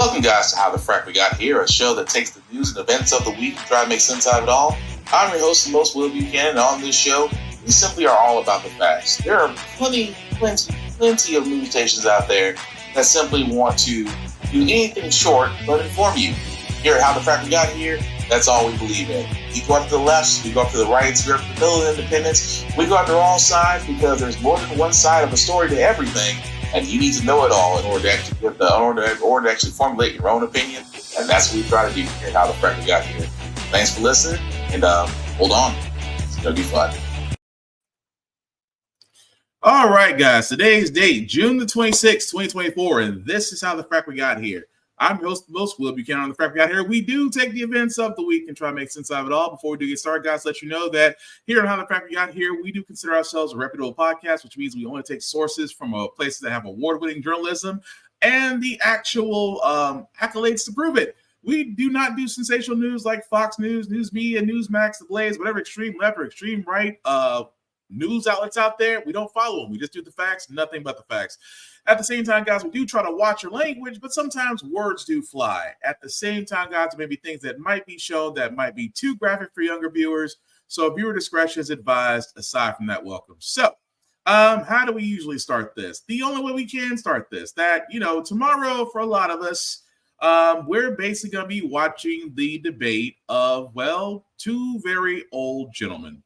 Welcome, guys, to How the Frack We Got Here, a show that takes the news and events of the week and try to make sense out of it all. I'm your host, the most Will Buchanan, and on this show, we simply are all about the facts. There are plenty of news stations out there that simply want to do anything short but inform you. Here at How the Frack We Got Here, that's all we believe in. We go up to the left, we go up to the right, we go up to the middle of independence. We go up to all sides because there's more than one side of a story to everything. And you need to know it all in order to actually formulate your own opinion. And that's what we try to do here at How the Frack We Got Here. Thanks for listening, and hold on. It's going to be fun. All right, guys. Today's date, June the 26th, 2024, and this is How the Frack We Got Here. I'm your host, the most Will Buchanan on the Frack We Got Here. We do take the events of the week and try to make sense of it all. Before we do get started, guys, let you know that here on How the Frack We Got Here, we do consider ourselves a reputable podcast, which means we only take sources from places that have award-winning journalism and the actual accolades to prove it. We do not do sensational news like Fox News, News Media, Newsmax, The Blaze, whatever extreme left or extreme right news outlets out there. We don't follow them. We just do the facts, nothing but the facts. At the same time, guys, we do try to watch your language, but sometimes words do fly. At the same time, guys, there may be things that might be shown that might be too graphic for younger viewers. So viewer discretion is advised. Aside from that, welcome. So how do we usually start this? The only way we can start this, that, tomorrow for a lot of us, we're basically going to be watching the debate of, two very old gentlemen.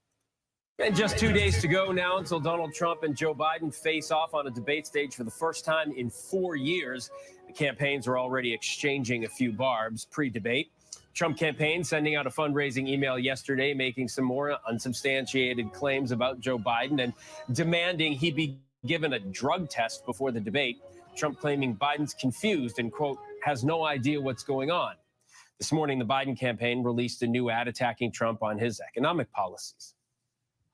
And just 2 days to go now until Donald Trump and Joe Biden face off on a debate stage for the first time in 4 years. The campaigns are already exchanging a few barbs pre-debate. Trump campaign sending out a fundraising email yesterday, making some more unsubstantiated claims about Joe Biden and demanding he be given a drug test before the debate. Trump claiming Biden's confused and, quote, has no idea what's going on. This morning, the Biden campaign released a new ad attacking Trump on his economic policies.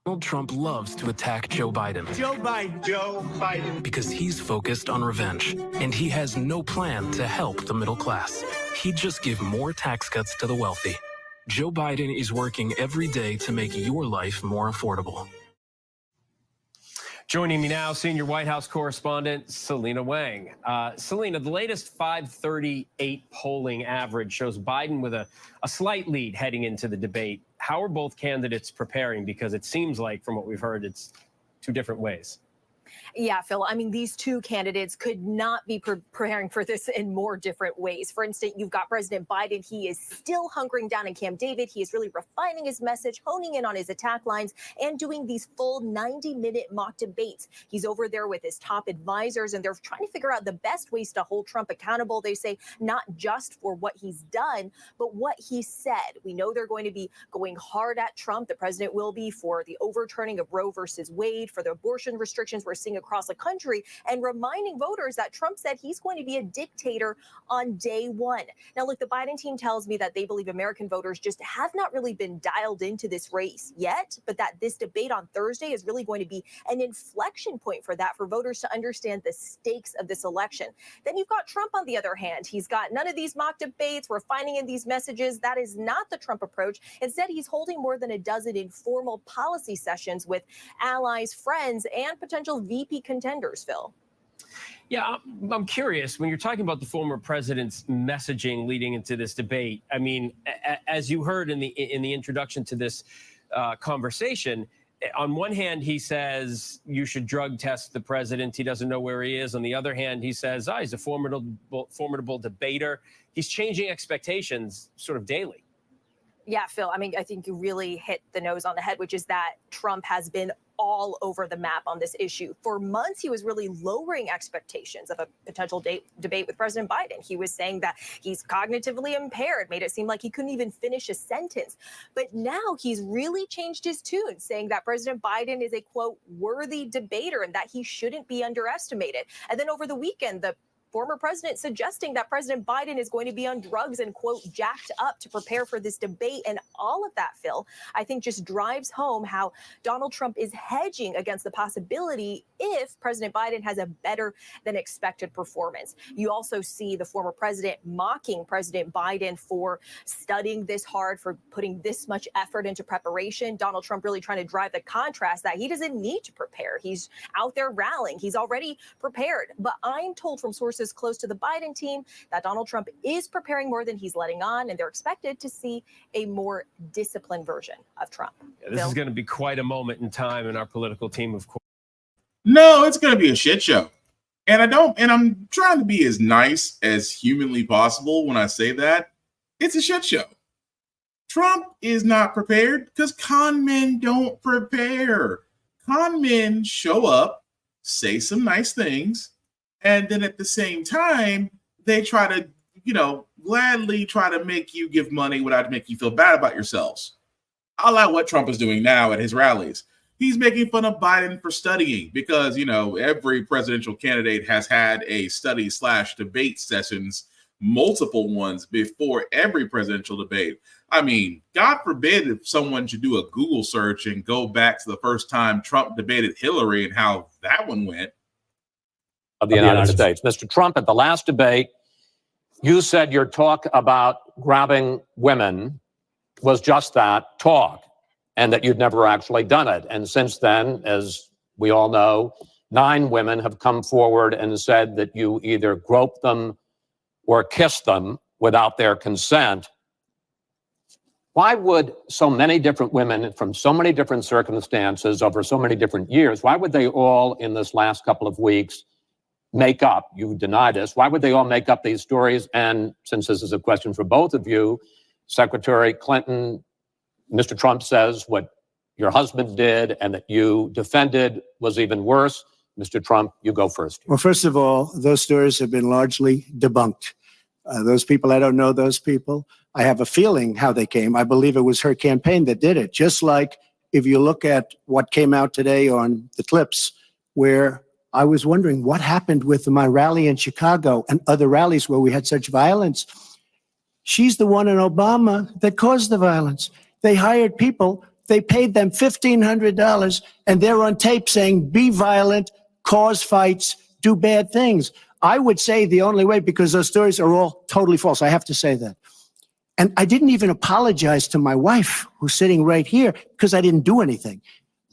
Donald Trump loves to attack Joe Biden. Joe Biden. Because he's focused on revenge, and he has no plan to help the middle class. He'd just give more tax cuts to the wealthy. Joe Biden is working every day to make your life more affordable. Joining me now, senior White House correspondent Selena Wang. Selena, the latest 538 polling average shows Biden with a slight lead heading into the debate. How are both candidates preparing? Because it seems like, from what we've heard, it's two different ways. Yeah, Phil, I mean, these two candidates could not be preparing for this in more different ways. For instance, you've got President Biden. He is still hunkering down in Camp David. He is really refining his message, honing in on his attack lines, and doing these full 90-minute mock debates. He's over there with his top advisors, and they're trying to figure out the best ways to hold Trump accountable. They say not just for what he's done, but what he said. We know they're going to be going hard at Trump. The president will be for the overturning of Roe versus Wade, for the abortion restrictions we're seeing across the country, and reminding voters that Trump said he's going to be a dictator on day one. Now, look, the Biden team tells me that they believe American voters just have not really been dialed into this race yet, but that this debate on Thursday is really going to be an inflection point for that, for voters to understand the stakes of this election. Then you've got Trump on the other hand. He's got none of these mock debates. We're finding in these messages. That is not the Trump approach. Instead, he's holding more than a dozen informal policy sessions with allies, friends, and potential VP contenders, Phil. Yeah, I'm curious, when you're talking about the former president's messaging leading into this debate, I mean, as you heard in the introduction to this conversation, on one hand, he says you should drug test the president. He doesn't know where he is. On the other hand, he says, he's a formidable debater. He's changing expectations sort of daily. Yeah, Phil, I mean, I think you really hit the nose on the head, which is that Trump has been all over the map on this issue. For months, he was really lowering expectations of a potential debate with President Biden. He was saying that he's cognitively impaired, made it seem like he couldn't even finish a sentence. But now he's really changed his tune, saying that President Biden is a, quote, worthy debater and that he shouldn't be underestimated. And then over the weekend, the former president suggesting that President Biden is going to be on drugs and, quote, jacked up to prepare for this debate. And all of that, Phil, I think just drives home how Donald Trump is hedging against the possibility if President Biden has a better than expected performance. You also see the former president mocking President Biden for studying this hard, for putting this much effort into preparation. Donald Trump really trying to drive the contrast that he doesn't need to prepare. He's out there rallying. He's already prepared. But I'm told from sources sources close to the Biden team that Donald Trump is preparing more than he's letting on, and they're expected to see a more disciplined version of Trump. Yeah, this is going to be quite a moment in time in our political team, of course. No, it's going to be a shit show. And I'm trying to be as nice as humanly possible when I say that. It's a shit show. Trump is not prepared because con men don't prepare. Con men show up, say some nice things, and then at the same time, they try to, gladly try to make you give money without making you feel bad about yourselves. I like what Trump is doing now at his rallies. He's making fun of Biden for studying because, every presidential candidate has had a study/debate sessions, multiple ones before every presidential debate. I mean, God forbid if someone should do a Google search and go back to the first time Trump debated Hillary and how that one went. Of the United States. Mr. Trump, at the last debate, you said your talk about grabbing women was just that, talk, and that you'd never actually done it. And since then, as we all know, 9 women have come forward and said that you either groped them or kissed them without their consent. Why would so many different women from so many different circumstances over so many different years, why would they all in this last couple of weeks make up, you deny this, why would they all make up these stories? And since this is a question for both of you, Secretary Clinton, Mr. Trump says what your husband did and that you defended was even worse. Mr. Trump, you go first. Well, first of all, those stories have been largely debunked. Those people, I don't know those people. I have a feeling how they came. I believe it was her campaign that did it. Just like if you look at what came out today on the clips, where I was wondering what happened with my rally in Chicago and other rallies where we had such violence. She's the one in Obama that caused the violence. They hired people, they paid them $1,500, and they're on tape saying, be violent, cause fights, do bad things. I would say the only way, because those stories are all totally false. I have to say that. And I didn't even apologize to my wife, who's sitting right here, because I didn't do anything.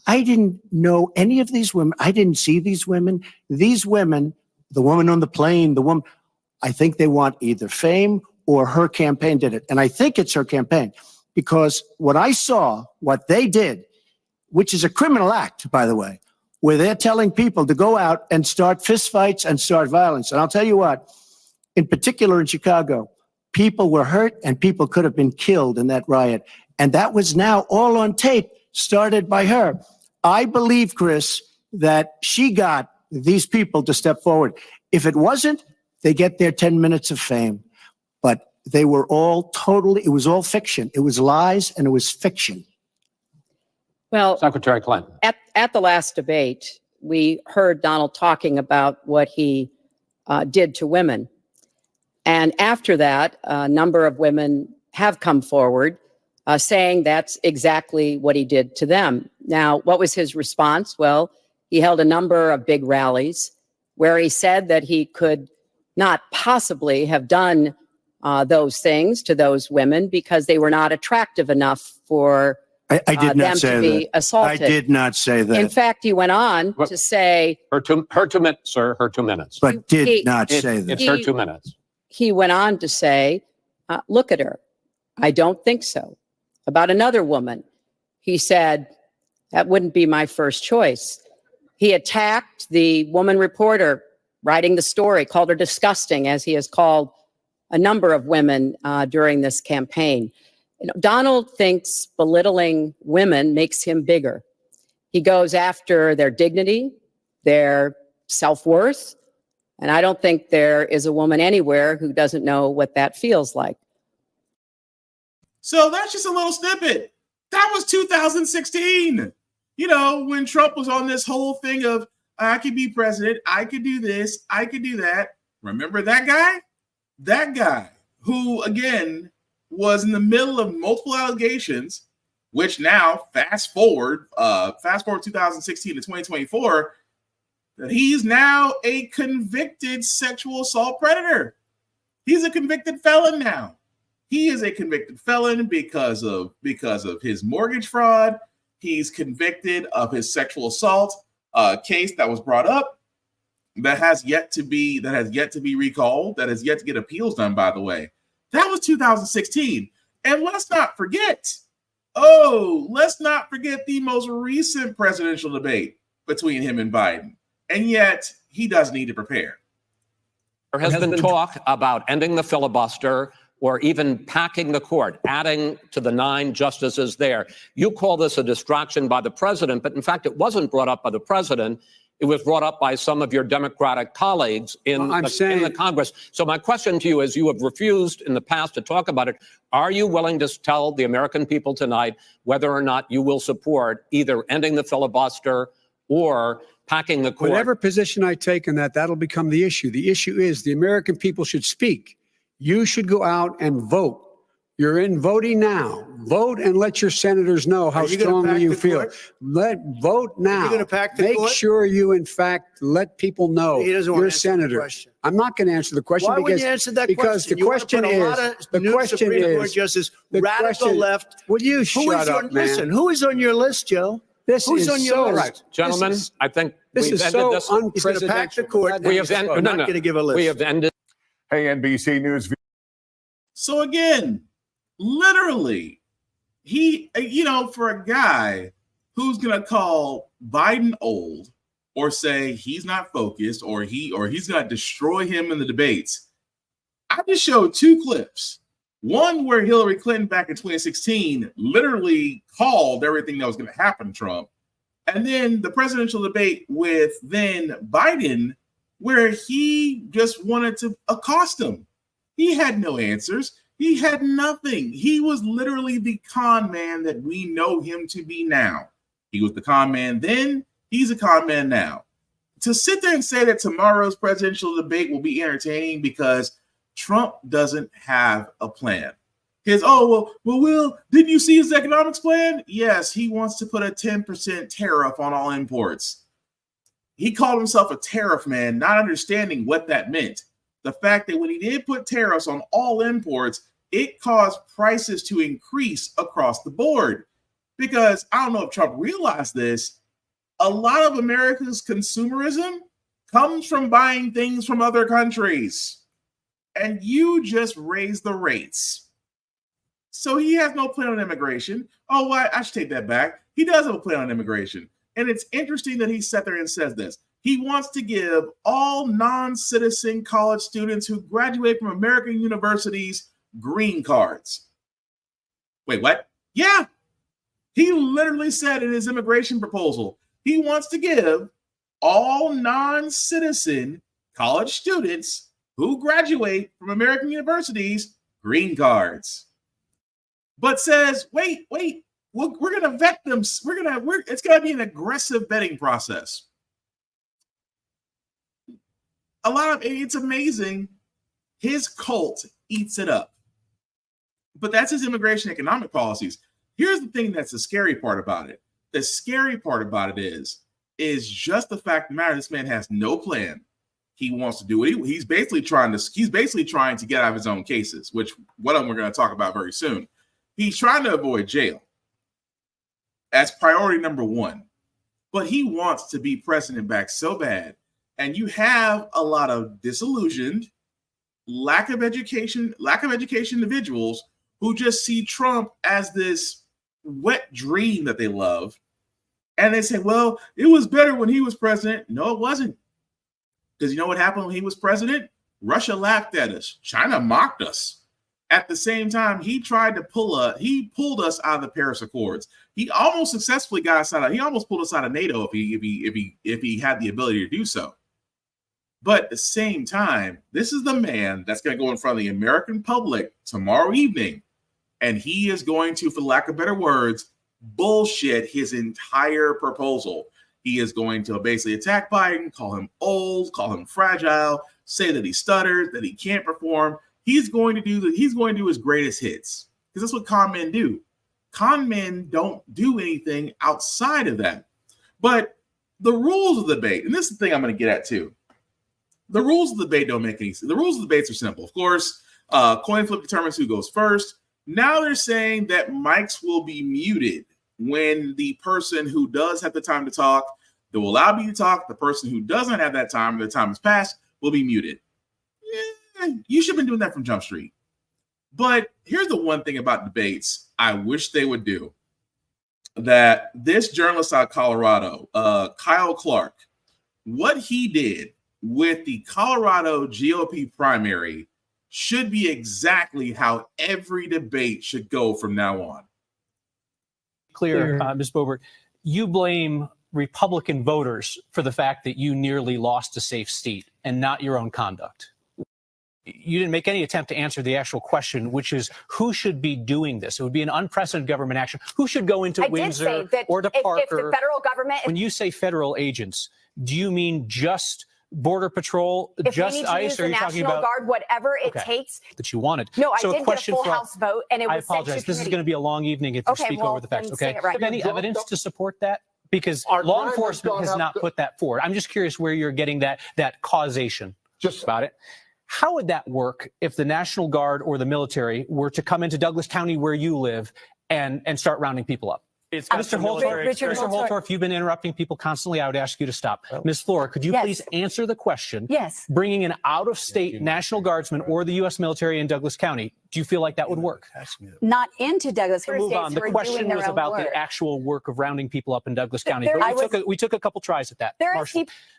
I didn't know any of these women. I didn't see these women. These women, the woman on the plane, the woman, I think they want either fame or her campaign did it. And I think it's her campaign, because what I saw, what they did, which is a criminal act, by the way, where they're telling people to go out and start fistfights and start violence. And I'll tell you what, in particular in Chicago, people were hurt and people could have been killed in that riot. And that was now all on tape, started by her. I believe, Chris, that she got these people to step forward. If it wasn't, they get their 10 minutes of fame. But they were all it was all fiction. It was lies and it was fiction. Well, Secretary Clinton. At the last debate, we heard Donald talking about what he did to women. And after that, a number of women have come forward saying that's exactly what he did to them. Now, what was his response? Well, he held a number of big rallies where he said that he could not possibly have done those things to those women because they were not attractive enough for I did not them say to be that. assaulted. I did not say that. In fact, he went on to say... Her 2 minutes, sir, her 2 minutes. But did not say that. It's her 2 minutes. He went on to say, look at her. I don't think so. About another woman, he said, that wouldn't be my first choice. He attacked the woman reporter writing the story, called her disgusting, as he has called a number of women during this campaign. You know, Donald thinks belittling women makes him bigger. He goes after their dignity, their self-worth, and I don't think there is a woman anywhere who doesn't know what that feels like. So that's just a little snippet. That was 2016. You know, when Trump was on this whole thing of, I could be president, I could do this, I could do that. Remember that guy? That guy who, again, was in the middle of multiple allegations, which now, fast forward 2016 to 2024, that he's now a convicted sexual assault predator. He's a convicted felon now. He is a convicted felon because of his mortgage fraud. He's convicted of his sexual assault case that was brought up. that has yet to be recalled, that has yet to get appeals done, by the way. That was 2016. And let's not forget the most recent presidential debate between him and Biden. And yet he does need to prepare. There has been talk about ending the filibuster or even packing the court, adding to the 9 justices there. You call this a distraction by the president, but in fact, it wasn't brought up by the president. It was brought up by some of your Democratic colleagues in the Congress. So my question to you is, you have refused in the past to talk about it. Are you willing to tell the American people tonight whether or not you will support either ending the filibuster or packing the court? Whatever position I take in that, that'll become the issue. The issue is the American people should speak. You should go out and vote. You're in voting now. Vote and let your senators know how strongly you feel. Vote now. You're going to pack the Make court? sure you, in fact, let people know He doesn't want you're a to answer the senator. question. I'm not going to answer the question Why because wouldn't you answer that because question? the question is the question Supreme Court is justice, the radical question- left. Will you Who shut is up, on, man? Listen, who is on your list, Joe? This Who's is on your so list? right. Gentlemen, I think This we've is ended so this. He's going to pack the unprecedented. court. We have I'm not going to give a list. We have ended. Hey, NBC News. So again, literally, for a guy who's going to call Biden old or say he's not focused or he's going to destroy him in the debates, I just showed 2 clips. One where Hillary Clinton back in 2016 literally called everything that was going to happen to Trump. And then the presidential debate with then Biden, where he just wanted to accost him. He had no answers. He had nothing. He was literally the con man that we know him to be now. He was the con man then. He's a con man now. To sit there and say that tomorrow's presidential debate will be entertaining because Trump doesn't have a plan. Will, didn't you see his economics plan? Yes, he wants to put a 10% tariff on all imports. He called himself a tariff man, not understanding what that meant. The fact that when he did put tariffs on all imports, it caused prices to increase across the board. Because I don't know if Trump realized this, a lot of America's consumerism comes from buying things from other countries. And you just raise the rates. So he has no plan on immigration. Oh, I should take that back. He does have a plan on immigration. And it's interesting that he sat there and says this. He wants to give all non-citizen college students who graduate from American universities green cards. Wait, what? Yeah. He literally said in his immigration proposal, he wants to give all non-citizen college students who graduate from American universities green cards. But says, wait, we're going to vet them. It's going to be an aggressive vetting process. It's amazing. His cult eats it up. But that's his immigration economic policies. Here's the thing that's the scary part about it. The scary part about it is just the fact of the matter, this man has no plan. He wants to do what he's basically trying to get out of his own cases, which one of them we're going to talk about very soon. He's trying to avoid jail. That's priority number 1. But he wants to be president back so bad. And you have a lot of disillusioned, lack of education individuals who just see Trump as this wet dream that they love. And they say, well, it was better when he was president. No, it wasn't. Because you know what happened when he was president? Russia laughed at us. China mocked us. At the same time, he pulled us out of the Paris Accords. He almost successfully got us out of. He almost pulled us out of NATO if he had the ability to do so. But at the same time, this is the man that's going to go in front of the American public tomorrow evening, and he is going to, for lack of better words, bullshit his entire proposal. He is going to basically attack Biden, call him old, call him fragile, say that he stutters, that he can't perform. He's going to do his greatest hits, because that's what con men do. Con men don't do anything outside of that. But the rules of the debate, and this is the thing I'm going to get at too. The rules of the debate don't make any sense. The rules of the debates are simple. Of course, coin flip determines who goes first. Now they're saying that mics will be muted when the person who does have the time to talk, that will allow me to talk. The person who doesn't have that time, or the time has passed, will be muted. You should have been doing that from Jump Street. But here's the one thing about debates I wish they would do. That this journalist out of Colorado, Kyle Clark, what he did with the Colorado GOP primary should be exactly how every debate should go from now on. Clear, Ms. Boebert, you blame Republican voters for the fact that you nearly lost a safe seat and not your own conduct. You didn't make any attempt to answer the actual question, which is who should be doing this? It would be an unprecedented government action. Who should go into Windsor or to Parker? If the federal government, when you say federal agents, do you mean just Border Patrol, just ICE? Or are you talking about National Guard, whatever it takes that you wanted? No, I so did get a full House vote, and it was. I apologize. This is going to be a long evening if you speak over the facts. Okay. Right. Have any evidence to support that? Because law enforcement has not put that forward. I'm just curious where you're getting that causation about it. How would that work if the National Guard or the military were to come into Douglas County where you live and start rounding people up? It's Mr. Holtorf, you've been interrupting people constantly. I would ask you to stop. Ms. Flora, could you please answer the question? Yes. Bringing an out-of-state National Guardsman or the U.S. military in Douglas County, do you feel like that would work? Not into Douglas County. Move on. The question was about the actual work of rounding people up in Douglas County. But we took a couple tries at that.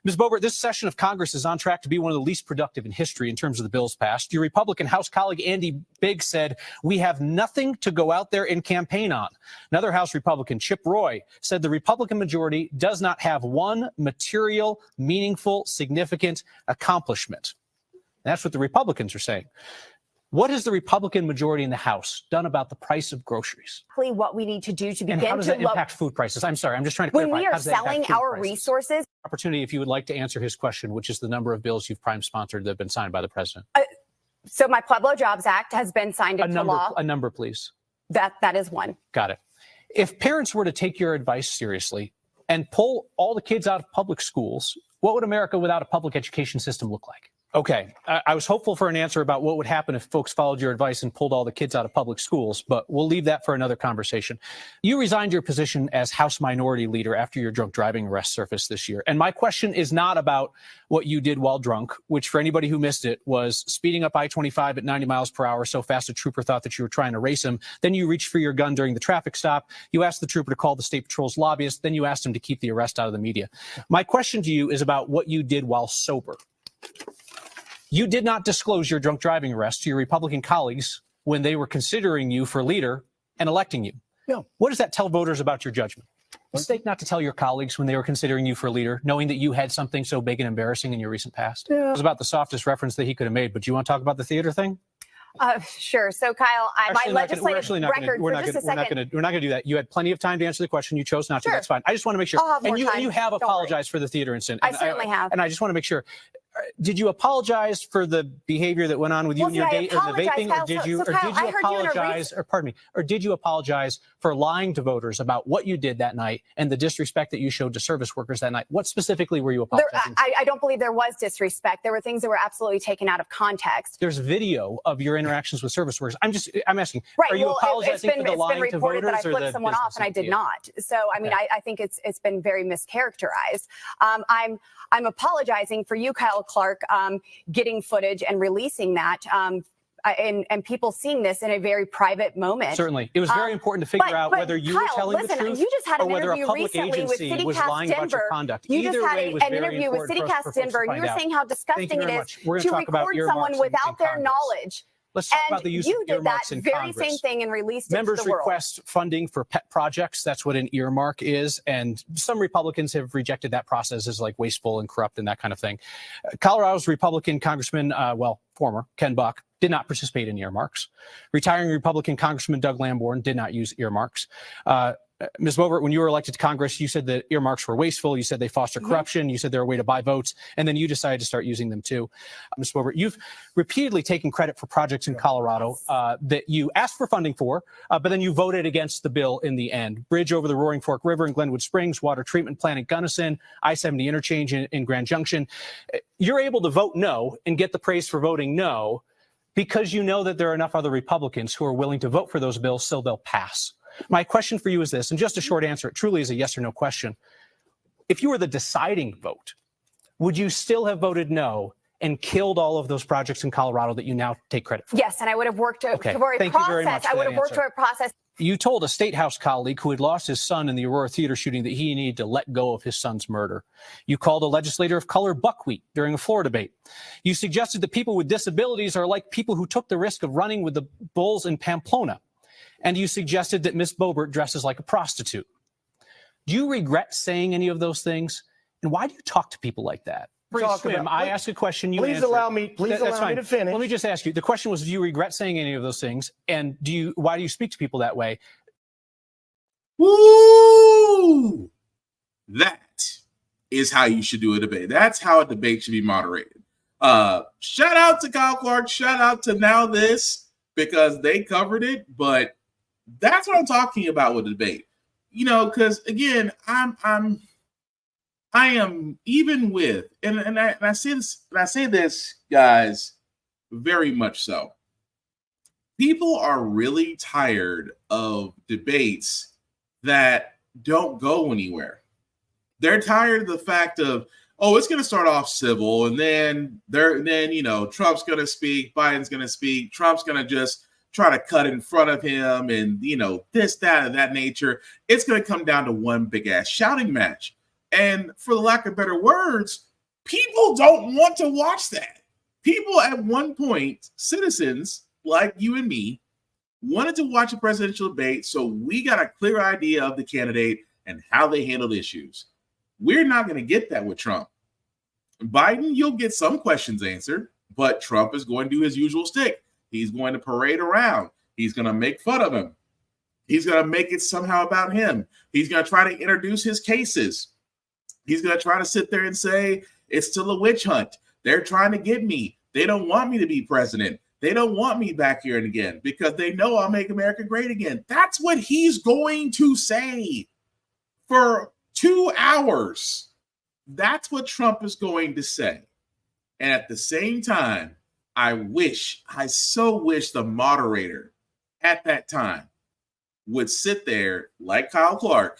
Ms. Boebert, this session of Congress is on track to be one of the least productive in history in terms of the bills passed. Your Republican House colleague Andy Biggs said, "We have nothing to go out there and campaign on." Another House Republican, Chip Roy, said the Republican majority does not have one material, meaningful, significant accomplishment. That's what the Republicans are saying. What has the Republican majority in the House done about the price of groceries? What we need to do to begin and how does that impact food prices? I'm sorry, I'm just trying to clarify. When we are selling our resources. Opportunity, if you would like to answer his question, which is the number of bills you've prime sponsored that have been signed by the president. So my Pueblo Jobs Act has been signed into law. A number, please. That is one. Got it. If parents were to take your advice seriously and pull all the kids out of public schools, what would America without a public education system look like? Okay, I was hopeful for an answer about what would happen if folks followed your advice and pulled all the kids out of public schools, but we'll leave that for another conversation. You resigned your position as House Minority Leader after your drunk driving arrest surfaced this year. And my question is not about what you did while drunk, which for anybody who missed it was speeding up I-25 at 90 miles per hour so fast a trooper thought that you were trying to race him. Then you reached for your gun during the traffic stop. You asked the trooper to call the State Patrol's lobbyist. Then you asked him to keep the arrest out of the media. My question to you is about what you did while sober. You did not disclose your drunk driving arrest to your Republican colleagues when they were considering you for leader and electing you. Yeah. What does that tell voters about your judgment? Mistake not to tell your colleagues when they were considering you for leader, knowing that you had something so big and embarrassing in your recent past? Yeah. It was about the softest reference that he could have made, but do you want to talk about the theater thing? Sure. So, Kyle, my legislative record we're not going to do that. You had plenty of time to answer the question. You chose not to. That's fine. I just want to make sure. And you have apologized for the theater incident. I certainly have. And I just want to make sure. Did you apologize for the behavior that went on with you and your date or the vaping, Kyle, or did you apologize for lying to voters about what you did that night and the disrespect that you showed to service workers that night? What specifically were you apologizing? I don't believe there was disrespect. There were things that were absolutely taken out of context. There's video of your interactions with service workers. I'm asking. Right. Are you apologizing for the lying to voters that I flipped someone off, and I did not. So I mean, I think it's been very mischaracterized. I'm apologizing for you, Kyle Clark, getting footage and releasing that. And people seeing this in a very private moment. Certainly. It was very important to figure out whether you were telling the truth you just had an or whether a interview public recently with agency was lying about your conduct. You just had an interview with CityCast Denver, and you were saying how disgusting it is to record someone without their knowledge. Let's talk about the use of earmarks in Congress. You did that very same thing and released it to the world. Members request funding for pet projects. That's what an earmark is. And some Republicans have rejected that process as like wasteful and corrupt and that kind of thing. Colorado's Republican Congressman, former Ken Buck, did not participate in earmarks. Retiring Republican Congressman Doug Lamborn did not use earmarks. Ms. Boebert, when you were elected to Congress, you said that earmarks were wasteful. You said they foster corruption. You said they're a way to buy votes. And then you decided to start using them too. Ms. Boebert, you've repeatedly taken credit for projects in Colorado that you asked for funding for, but then you voted against the bill in the end. Bridge over the Roaring Fork River in Glenwood Springs, water treatment plant in Gunnison, I-70 interchange in Grand Junction. You're able to vote no and get the praise for voting no because you know that there are enough other Republicans who are willing to vote for those bills so they'll pass. My question for you is this, and just a short answer, it truly is a yes or no question. if you were the deciding vote, would you still have voted no and killed all of those projects in Colorado that you now take credit for? Yes, and I would have worked for a Thank you very much process. I would have worked for a process. You told a State House colleague who had lost his son in the Aurora Theater shooting that he needed to let go of his son's murder. You called a legislator of color buckwheat during a floor debate. You suggested that people with disabilities are like people who took the risk of running with the bulls in Pamplona. And you suggested that Miss Boebert dresses like a prostitute. Do you regret saying any of those things? And why do you talk to people like that? I ask a question, you please answer. allow me to finish. Let me just ask you. The question was, do you regret saying any of those things? And why do you speak to people that way? Woo! That is how you should do a debate. That's how a debate should be moderated. Shout out to Kyle Clark. Shout out to Now This, because they covered it. But that's what I'm talking about with the debate. Because again, I am even with, and I say this, guys, very much so. People are really tired of debates that don't go anywhere. They're tired of the fact of, it's going to start off civil, and then Trump's going to speak, Biden's going to speak, Trump's going to just try to cut in front of him, and this, that, of that nature. It's going to come down to one big ass shouting match. And for the lack of better words, people don't want to watch that. People at one point, citizens like you and me, wanted to watch a presidential debate so we got a clear idea of the candidate and how they handled issues. We're not going to get that with Trump. Biden, you'll get some questions answered, but Trump is going to do his usual stick. He's going to parade around. He's going to make fun of him. He's going to make it somehow about him. He's going to try to introduce his cases. He's going to try to sit there and say, it's still a witch hunt. They're trying to get me. They don't want me to be president. They don't want me back here and again because they know I'll make America great again. That's what he's going to say for 2 hours. That's what Trump is going to say. And at the same time, I so wish the moderator at that time would sit there like Kyle Clark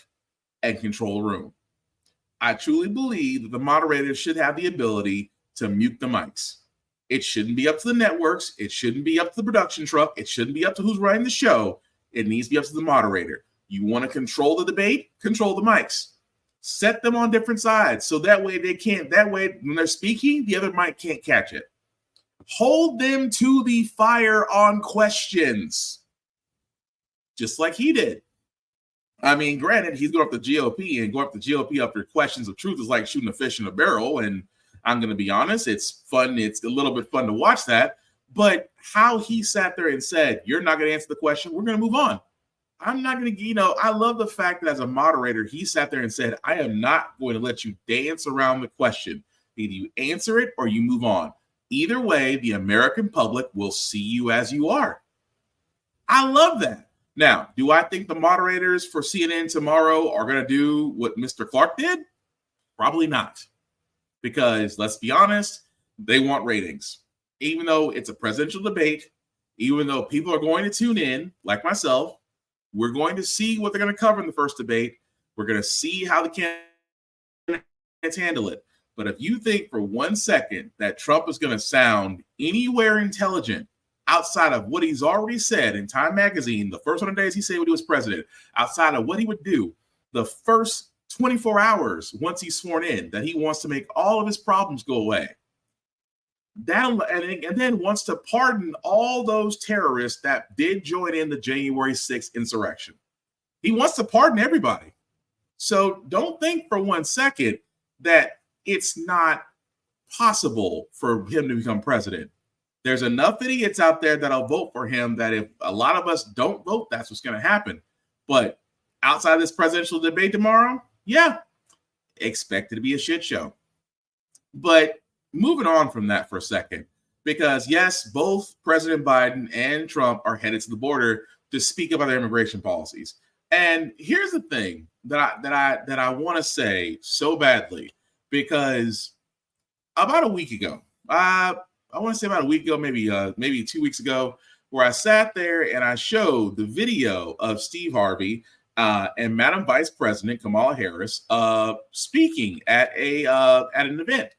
and control the room. I truly believe that the moderator should have the ability to mute the mics. It shouldn't be up to the networks. It shouldn't be up to the production truck. It shouldn't be up to who's running the show. It needs to be up to the moderator. You want to control the debate? Control the mics. Set them on different sides so that way when they're speaking, the other mic can't catch it. Hold them to the fire on questions, just like he did. I mean, granted, he's going up the GOP, and going up the GOP after questions of truth is like shooting a fish in a barrel. And I'm going to be honest, it's fun. It's a little bit fun to watch that. But how he sat there and said, you're not going to answer the question, we're going to move on. I'm not going to, I love the fact that as a moderator, he sat there and said, I am not going to let you dance around the question. Either you answer it or you move on. Either way, the American public will see you as you are. I love that. Now, do I think the moderators for CNN tomorrow are going to do what Mr. Clark did? Probably not. Because let's be honest, they want ratings. Even though it's a presidential debate, even though people are going to tune in, like myself, we're going to see what they're going to cover in the first debate. We're going to see how the candidates handle it. But if you think for 1 second that Trump is going to sound anywhere intelligent outside of what he's already said in Time Magazine, the first 100 days he said when he was president, outside of what he would do the first 24 hours once he's sworn in, that he wants to make all of his problems go away. And then wants to pardon all those terrorists that did join in the January 6th insurrection. He wants to pardon everybody. So don't think for 1 second that it's not possible for him to become president. There's enough idiots out there that'll vote for him that if a lot of us don't vote, that's what's going to happen. But outside this presidential debate tomorrow, yeah, expect it to be a shit show. But moving on from that for a second, because yes, both President Biden and Trump are headed to the border to speak about their immigration policies. And here's the thing that I want to say so badly, because about a week ago, I want to say about a week ago, maybe 2 weeks ago, where I sat there and I showed the video of Steve Harvey and Madam Vice President Kamala Harris speaking at an event.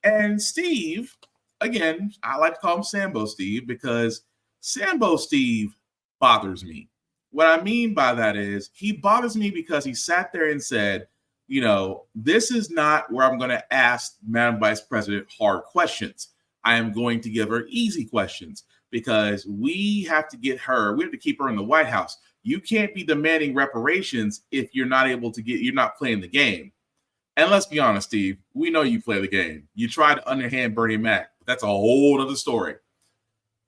And Steve, again, I like to call him Sambo Steve because Sambo Steve bothers me. What I mean by that is he bothers me because he sat there and said, you know, this is not where I'm going to ask Madam Vice President hard questions. I am going to give her easy questions because we have to keep her in the White House. You can't be demanding reparations if you're not playing the game. And let's be honest, Steve, we know you play the game. You tried to underhand Bernie Mac. That's a whole other story.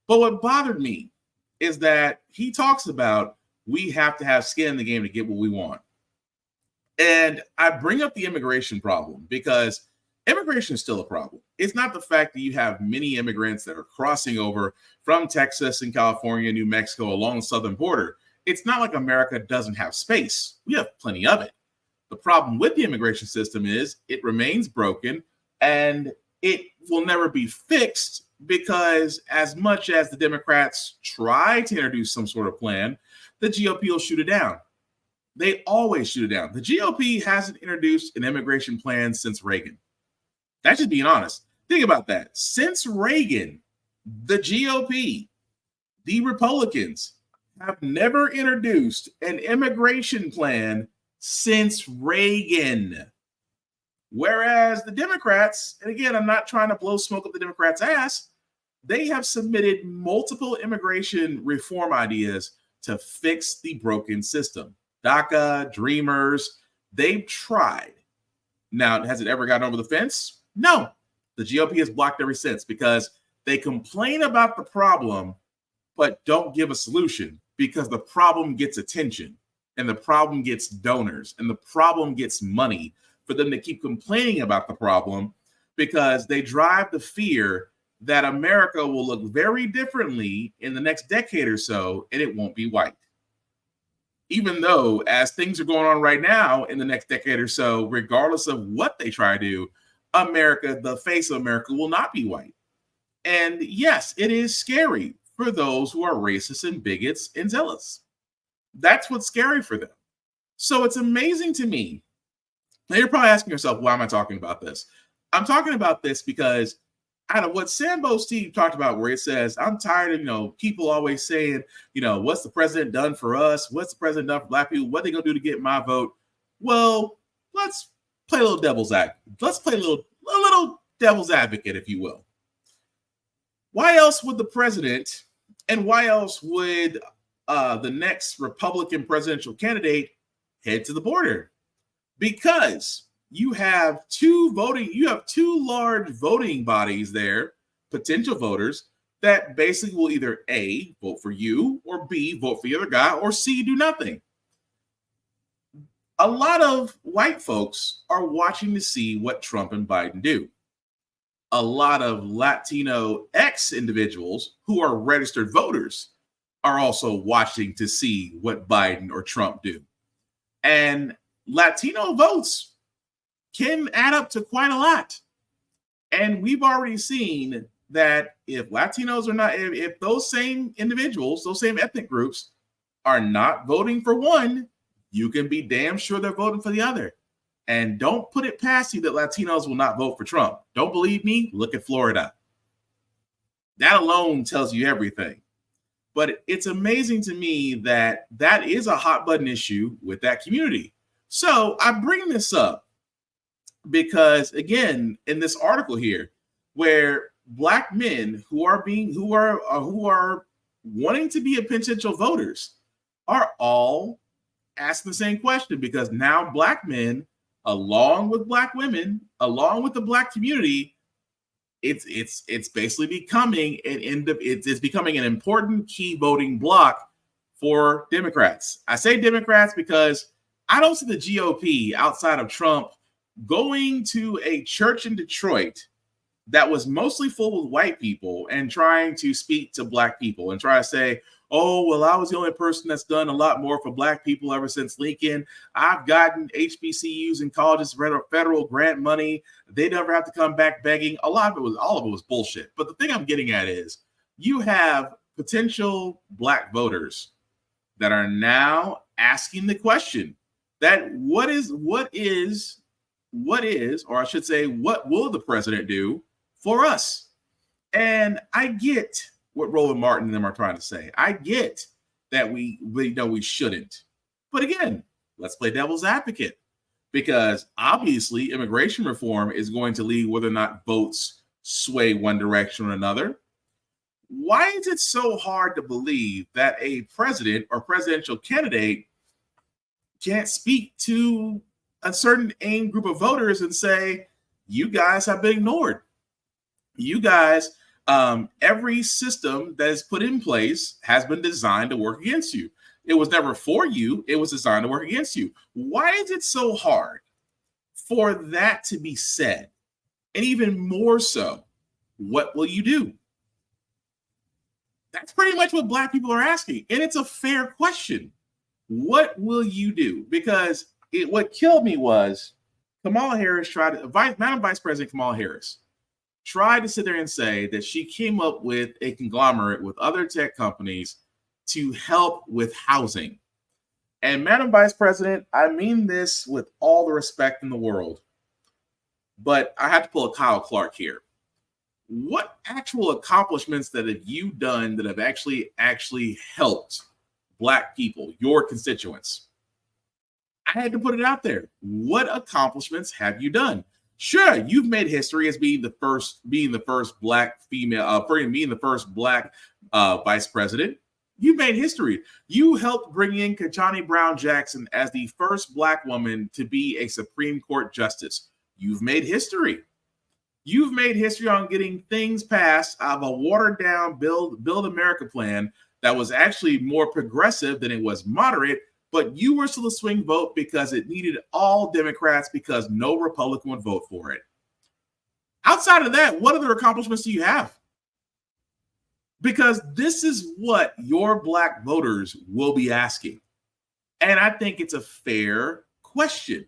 But what bothered me is that he talks about we have to have skin in the game to get what we want. And I bring up the immigration problem because immigration is still a problem. It's not the fact that you have many immigrants that are crossing over from Texas and California, New Mexico along the southern border. It's not like America doesn't have space. We have plenty of it. The problem with the immigration system is it remains broken and it will never be fixed because as much as the Democrats try to introduce some sort of plan, the GOP will shoot it down. They always shoot it down. The GOP hasn't introduced an immigration plan since Reagan. That's just being honest. Think about that. Since Reagan, the GOP, the Republicans, have never introduced an immigration plan since Reagan. Whereas the Democrats, and again, I'm not trying to blow smoke up the Democrats' ass, they have submitted multiple immigration reform ideas to fix the broken system. DACA, Dreamers, they've tried. Now, has it ever gotten over the fence? No. The GOP has blocked ever since because they complain about the problem, but don't give a solution because the problem gets attention and the problem gets donors and the problem gets money for them to keep complaining about the problem because they drive the fear that America will look very differently in the next decade or so and it won't be white. Even though as things are going on right now in the next decade or so, regardless of what they try to do, America, the face of America will not be white. And yes, it is scary for those who are racist and bigots and zealous. That's what's scary for them. So it's amazing to me. Now you're probably asking yourself, why am I talking about this? I'm talking about this because out of what Sambo Steve talked about, where it says, I'm tired of, people always saying, what's the president done for us? What's the president done for black people? What are they going to do to get my vote? Well, let's play a little devil's advocate. Let's play a little devil's advocate, if you will. Why else would the president and why else would the next Republican presidential candidate head to the border? Because you have two large voting bodies there, potential voters, that basically will either A, vote for you, or B, vote for the other guy, or C, do nothing. A lot of white folks are watching to see what Trump and Biden do. A lot of Latino individuals who are registered voters are also watching to see what Biden or Trump do. And Latino votes can add up to quite a lot. And we've already seen that if Latinos are not, if those same individuals, those same ethnic groups are not voting for one, you can be damn sure they're voting for the other. And don't put it past you that Latinos will not vote for Trump. Don't believe me? Look at Florida. That alone tells you everything. But it's amazing to me that that is a hot button issue with that community. So I bring this up because, again, in this article here, where black men who are wanting to be potential voters are all asking the same question, because now black men, along with black women, along with the black community, it's basically becoming it's becoming an important key voting block for Democrats. I say Democrats because I don't see the GOP outside of Trump going to a church in Detroit that was mostly full with white people and trying to speak to black people and try to say, oh, well, I was the only person that's done a lot more for black people ever since Lincoln. I've gotten HBCUs and colleges federal grant money. They never have to come back begging. All of it was bullshit. But the thing I'm getting at is you have potential black voters that are now asking the question that what is, or I should say, what will the president do for us? And I get what Roland Martin and them are trying to say. I get that we know we shouldn't. But again, let's play devil's advocate, because obviously immigration reform is going to lead whether or not votes sway one direction or another. Why is it so hard to believe that a president or presidential candidate can't speak to a certain aimed group of voters and say, you guys have been ignored? You guys, every system that is put in place has been designed to work against you. It was never for you. It was designed to work against you. Why is it so hard for that to be said? And even more so, what will you do? That's pretty much what Black people are asking. And it's a fair question. What will you do? Because what killed me was Kamala Harris Madam Vice President Kamala Harris tried to sit there and say that she came up with a conglomerate with other tech companies to help with housing. And Madam Vice President, I mean this with all the respect in the world, but I have to pull a Kyle Clark here. What actual accomplishments that have you done that have actually helped Black people, your constituents? I had to put it out there. What accomplishments have you done? Sure, you've made history as being the first Black female, being the first Black vice president. You made history. You helped bring in Ketanji Brown Jackson as the first Black woman to be a Supreme Court justice. You've made history. You've made history on getting things passed out of a watered down Build America plan that was actually more progressive than it was moderate, but you were still a swing vote because it needed all Democrats because no Republican would vote for it. Outside of that, what other accomplishments do you have? Because this is what your Black voters will be asking. And I think it's a fair question,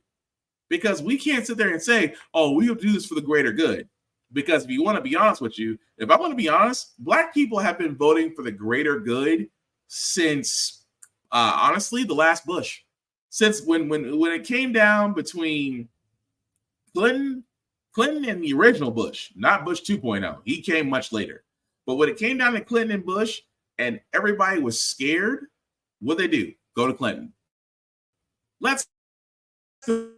because we can't sit there and say, oh, we'll do this for the greater good. Because if you want to be honest with you, if I want to be honest, Black people have been voting for the greater good since, honestly, the last Bush. Since when it came down between Clinton and the original Bush, not Bush 2.0. He came much later. But when it came down to Clinton and Bush and everybody was scared, what'd they do? Go to Clinton. Let's go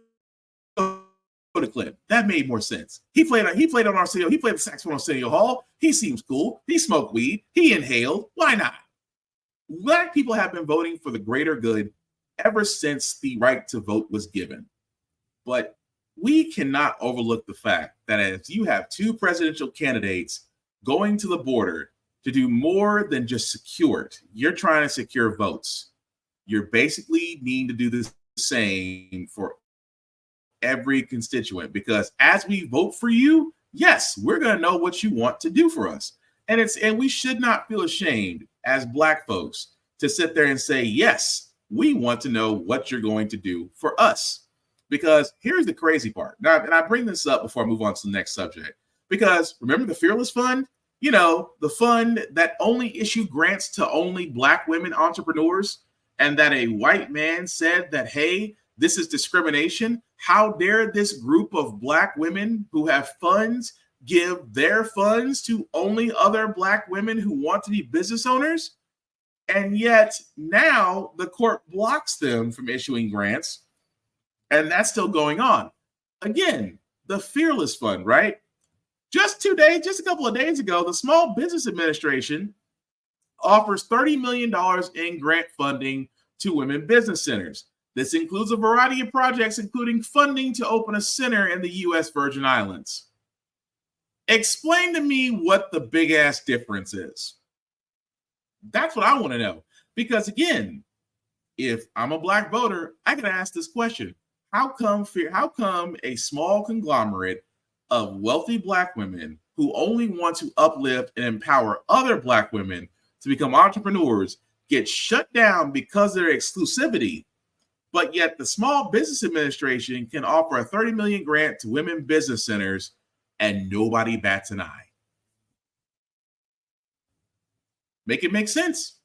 to Clinton. That made more sense. He played on Arsenio. He played the saxophone on Arsenio Hall. He seems cool. He smoked weed. He inhaled. Why not? Black people have been voting for the greater good ever since the right to vote was given. But we cannot overlook the fact that as you have two presidential candidates going to the border to do more than just secure it, you're trying to secure votes. You're basically needing to do the same for every constituent, because as we vote for you, yes, we're going to know what you want to do for us. And we should not feel ashamed as Black folks to sit there and say, yes, we want to know what you're going to do for us. Because here's the crazy part. Now, and I bring this up before I move on to the next subject, because remember the Fearless Fund? You know, the fund that only issued grants to only Black women entrepreneurs, and that a white man said that, hey, this is discrimination. How dare this group of Black women who have funds give their funds to only other Black women who want to be business owners? And yet now the court blocks them from issuing grants, and that's still going on. Again, the Fearless Fund, right? Just a couple of days ago, the Small Business Administration offers $30 million in grant funding to women business centers. This includes a variety of projects, including funding to open a center in the U.S. Virgin Islands. Explain to me what the big-ass difference is. That's what I want to know. Because, again, if I'm a Black voter, I can ask this question. How come a small conglomerate of wealthy Black women who only want to uplift and empower other Black women to become entrepreneurs get shut down because of their exclusivity, but yet the Small Business Administration can offer a $30 million grant to women business centers and nobody bats an eye? Make it make sense.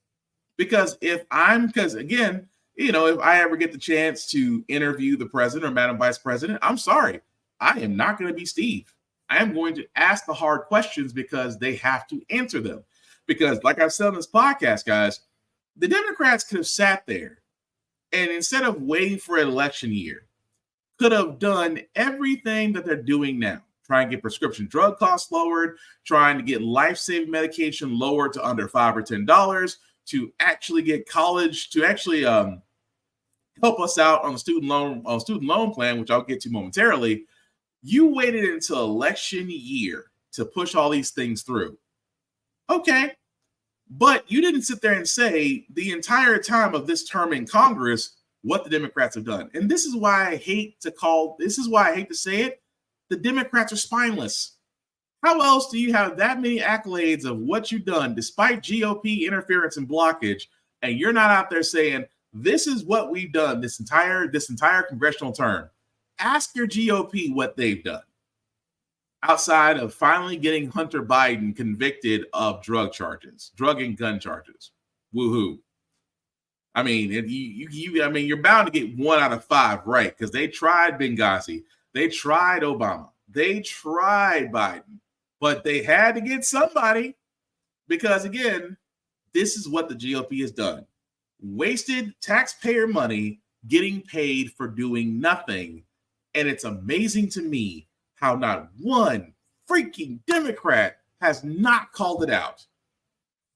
Because again, if I ever get the chance to interview the president or Madam Vice President, I'm sorry, I am not going to be Steve. I am going to ask the hard questions because they have to answer them. Because like I've said on this podcast, guys, the Democrats could have sat there and instead of waiting for an election year, could have done everything that they're doing now, trying to get prescription drug costs lowered, trying to get life-saving medication lowered to under $5 or $10, to actually get college, to actually help us out on the student loan plan, which I'll get to momentarily. You waited until election year to push all these things through. Okay. But you didn't sit there and say the entire time of this term in Congress what the Democrats have done. And this is why I hate to say it. The Democrats are spineless. How else do you have that many accolades of what you've done despite GOP interference and blockage, and you're not out there saying, this is what we've done this entire congressional term? Ask your GOP what they've done outside of finally getting Hunter Biden convicted of drug and gun charges. Woohoo. I mean, you're bound to get 1 out of 5 right, because they tried Benghazi, they tried Obama, they tried Biden, but they had to get somebody, because again, this is what the GOP has done. Wasted taxpayer money getting paid for doing nothing. And it's amazing to me how not one freaking Democrat has not called it out.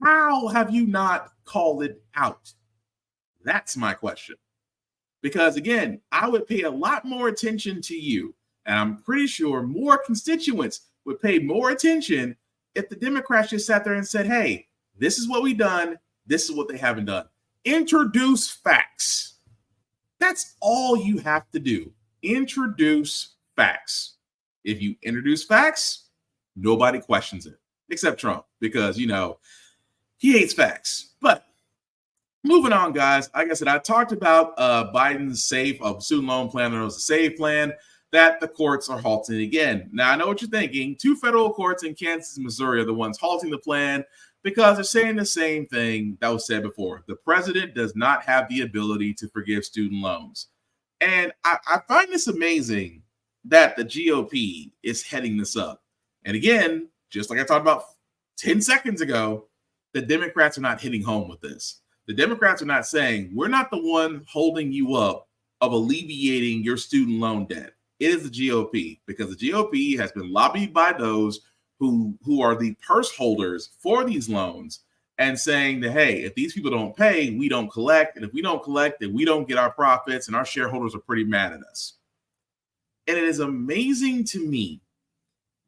How have you not called it out? That's my question. Because again, I would pay a lot more attention to you, and I'm pretty sure more constituents would pay more attention if the Democrats just sat there and said, hey, this is what we've done, this is what they haven't done. Introduce facts. That's all you have to do. Introduce facts. If you introduce facts, nobody questions it, except Trump, because, he hates facts. But moving on, guys, like I said, I talked about Biden's student loan plan. There was a SAVE plan that the courts are halting again. Now, I know what you're thinking. 2 federal courts in Kansas and Missouri are the ones halting the plan because they're saying the same thing that was said before. The president does not have the ability to forgive student loans. And I find this amazing that the GOP is heading this up. And again, just like I talked about 10 seconds ago, the Democrats are not hitting home with this. The Democrats are not saying, we're not the one holding you up of alleviating your student loan debt. It is the GOP, because the GOP has been lobbied by those who are the purse holders for these loans, and saying that, hey, if these people don't pay, we don't collect. And if we don't collect, then we don't get our profits, and our shareholders are pretty mad at us. And it is amazing to me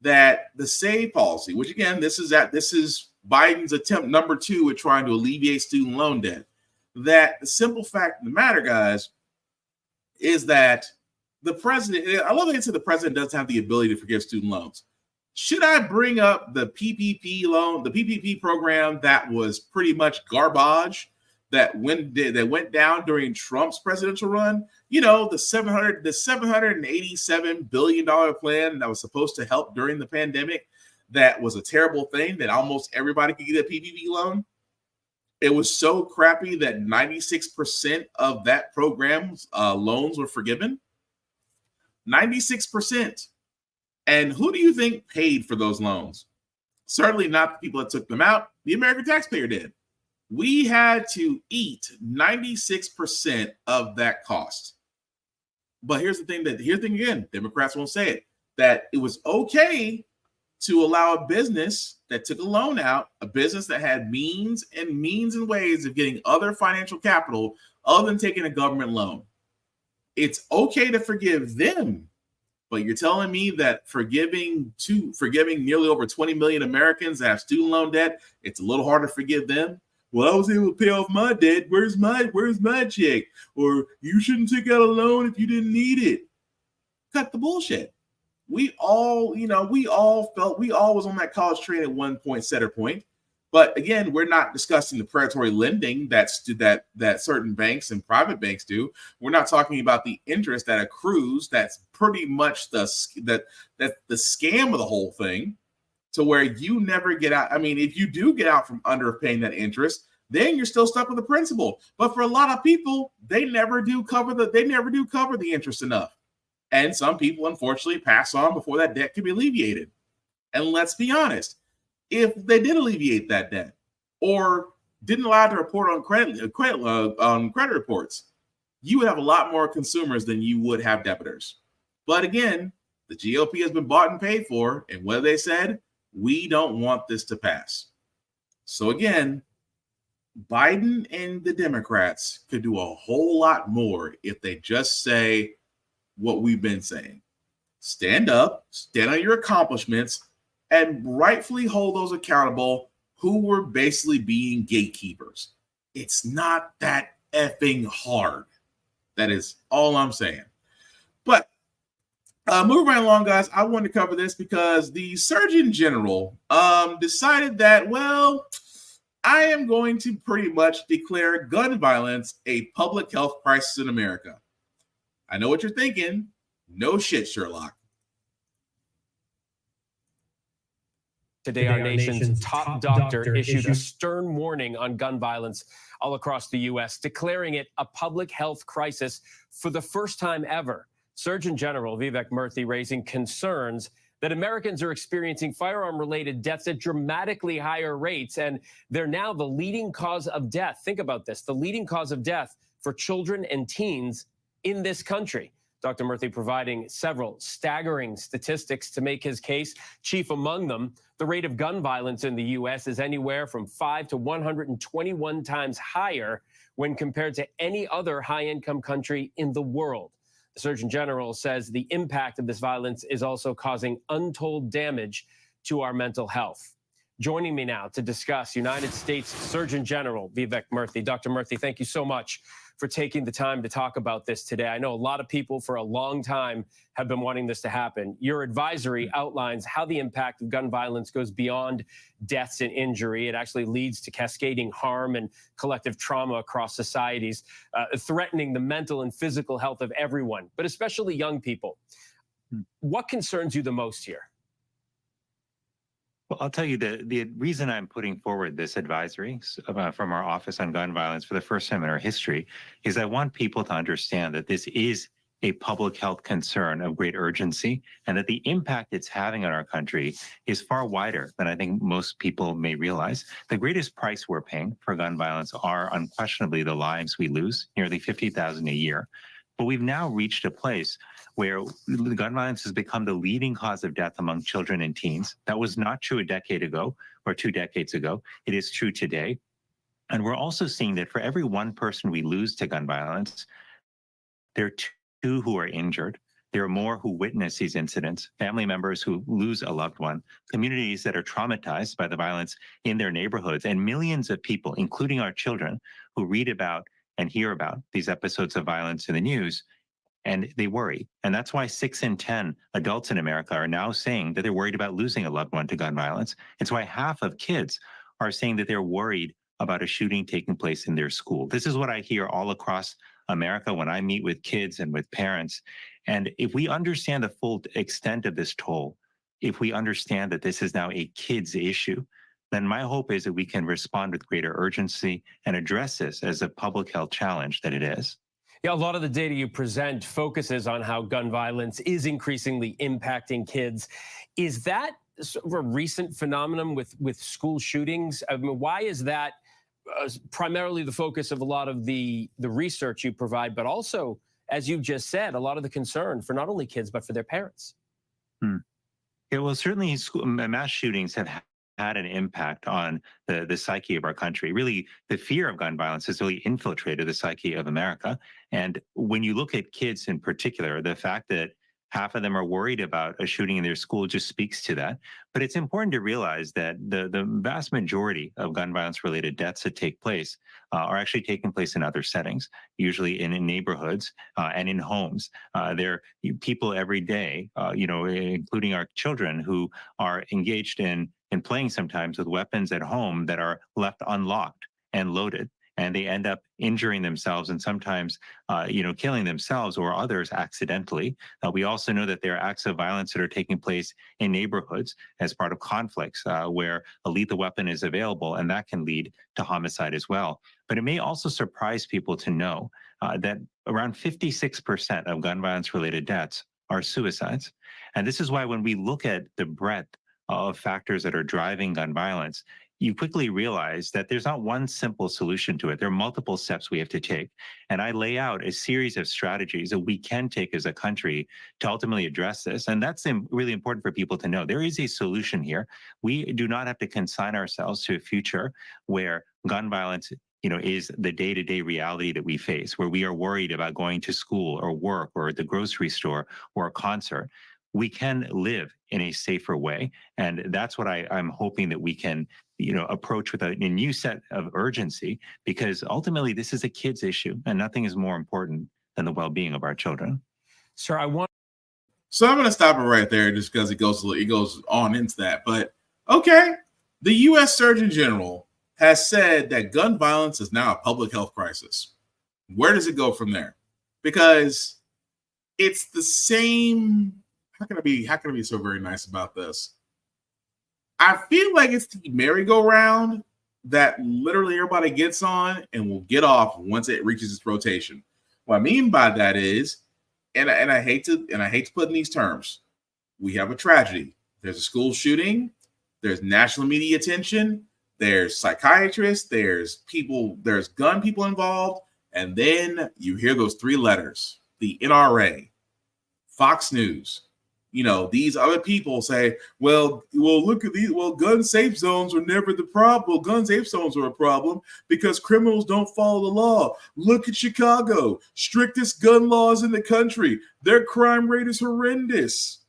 that the SAVE policy, which again, this is Biden's attempt number 2 at trying to alleviate student loan debt, that the simple fact of the matter, guys, is that the president, I love that it said the president doesn't have the ability to forgive student loans. Should I bring up the PPP loan, the PPP program that was pretty much garbage that went down during Trump's presidential run? The $787 billion plan that was supposed to help during the pandemic, that was a terrible thing, that almost everybody could get a PPP loan. It was so crappy that 96% of that program's loans were forgiven. 96%. And who do you think paid for those loans? Certainly not the people that took them out. The American taxpayer did. We had to eat 96% of that cost. But here's the thing again, Democrats won't say it, that it was okay to allow a business that took a loan out, a business that had means and ways of getting other financial capital other than taking a government loan. It's okay to forgive them. But you're telling me that forgiving nearly over 20 million Americans that have student loan debt, it's a little harder to forgive them? Well, I was able to pay off my debt. Where's my check? Or you shouldn't take out a loan if you didn't need it. Cut the bullshit. We all was on that college train at one point, center point. But again, we're not discussing the predatory lending that certain banks and private banks do. We're not talking about the interest that accrues. That's pretty much the scam of the whole thing, to where you never get out. I mean, if you do get out from underpaying that interest, then you're still stuck with the principal. But for a lot of people, they never do cover the interest enough. And some people, unfortunately, pass on before that debt can be alleviated. And let's be honest, if they did alleviate that debt or didn't allow to report on credit reports, you would have a lot more consumers than you would have debitors. But again, the GOP has been bought and paid for, and what they said, we don't want this to pass. So again, Biden and the Democrats could do a whole lot more if they just say what we've been saying. Stand up, stand on your accomplishments, and rightfully hold those accountable who were basically being gatekeepers. It's not that effing hard. That is all I'm saying. But moving right along, guys, I wanted to cover this because the Surgeon General decided that, well, I am going to pretty much declare gun violence a public health crisis in America. I know what you're thinking. No shit, Sherlock. Today, our nation's top doctor issued a stern warning on gun violence all across the U.S., declaring it a public health crisis for the first time ever. Surgeon General Vivek Murthy raising concerns that Americans are experiencing firearm-related deaths at dramatically higher rates, and they're now the leading cause of death. Think about this, the leading cause of death for children and teens in this country. Dr. Murthy providing several staggering statistics to make his case. Chief among them, the rate of gun violence in the U.S. is anywhere from 5 to 121 times higher when compared to any other high-income country in the world. The Surgeon General says the impact of this violence is also causing untold damage to our mental health. Joining me now to discuss United States Surgeon General Vivek Murthy. Dr. Murthy, thank you so much for taking the time to talk about this today. I know a lot of people for a long time have been wanting this to happen. Your advisory outlines how the impact of gun violence goes beyond deaths and injury. It actually leads to cascading harm and collective trauma across societies, threatening the mental and physical health of everyone, but especially young people. What concerns you the most here? Well, I'll tell you the reason I'm putting forward this advisory from our Office on Gun Violence for the first time in our history is I want people to understand that this is a public health concern of great urgency and that the impact it's having on our country is far wider than I think most people may realize. The greatest price we're paying for gun violence are unquestionably the lives we lose, nearly 50,000 a year. But we've now reached a place where gun violence has become the leading cause of death among children and teens. That was not true a decade ago or 2 decades ago. It is true today. And we're also seeing that for every one person we lose to gun violence, there are two who are injured. There are more who witness these incidents, family members who lose a loved one, communities that are traumatized by the violence in their neighborhoods, and millions of people, including our children, who read about and hear about these episodes of violence in the news, and they worry. And that's why 6 in 10 adults in America are now saying that they're worried about losing a loved one to gun violence. It's why half of kids are saying that they're worried about a shooting taking place in their school. This is what I hear all across America when I meet with kids and with parents. And if we understand the full extent of this toll, if we understand that this is now a kids issue, then my hope is that we can respond with greater urgency and address this as a public health challenge that it is. Yeah, a lot of the data you present focuses on how gun violence is increasingly impacting kids. Is that sort of a recent phenomenon with school shootings? I mean, why is that primarily the focus of a lot of the research you provide, but also, as you just said, a lot of the concern for not only kids, but for their parents? Yeah, well, certainly mass shootings have had an impact on the psyche of our country. Really, the fear of gun violence has really infiltrated the psyche of America. And when you look at kids in particular, the fact that half of them are worried about a shooting in their school just speaks to that. But it's important to realize that the vast majority of gun violence related deaths that take place are actually taking place in other settings, usually in neighborhoods and in homes. There are people every day, including our children, who are engaged in playing sometimes with weapons at home that are left unlocked and loaded. and they end up injuring themselves and sometimes, killing themselves or others accidentally. We also know that there are acts of violence that are taking place in neighborhoods as part of conflicts where a lethal weapon is available, and that can lead to homicide as well. But it may also surprise people to know that around 56% of gun violence-related deaths are suicides. And this is why when we look at the breadth of factors that are driving gun violence, you quickly realize that there's not one simple solution to it. There are multiple steps we have to take. And I lay out a series of strategies that we can take as a country to ultimately address this. And that's really important for people to know. There is a solution here. We do not have to consign ourselves to a future where gun violence is the day-to-day reality that we face, where we are worried about going to school or work or the grocery store or a concert. We can live in a safer way. And that's what I'm hoping that we can, approach with a new set of urgency, because ultimately this is a kid's issue and nothing is more important than the well-being of our children. Sir, So I'm going to stop it right there just because it goes on into that. But okay, the U.S. Surgeon General has said that gun violence is now a public health crisis. Where does it go from there? Because it's the same. How can I be so very nice about this? I feel like it's the merry-go-round that literally everybody gets on and will get off once it reaches its rotation. What I mean by that is, and I hate to put in these terms, we have a tragedy. There's a school shooting. There's national media attention. There's psychiatrists. There's gun people involved, and then you hear those three letters: the NRA, Fox News. These other people say, well, look at these. Well, gun safe zones were never the problem. Well, gun safe zones are a problem because criminals don't follow the law. Look at Chicago, strictest gun laws in the country. Their crime rate is horrendous.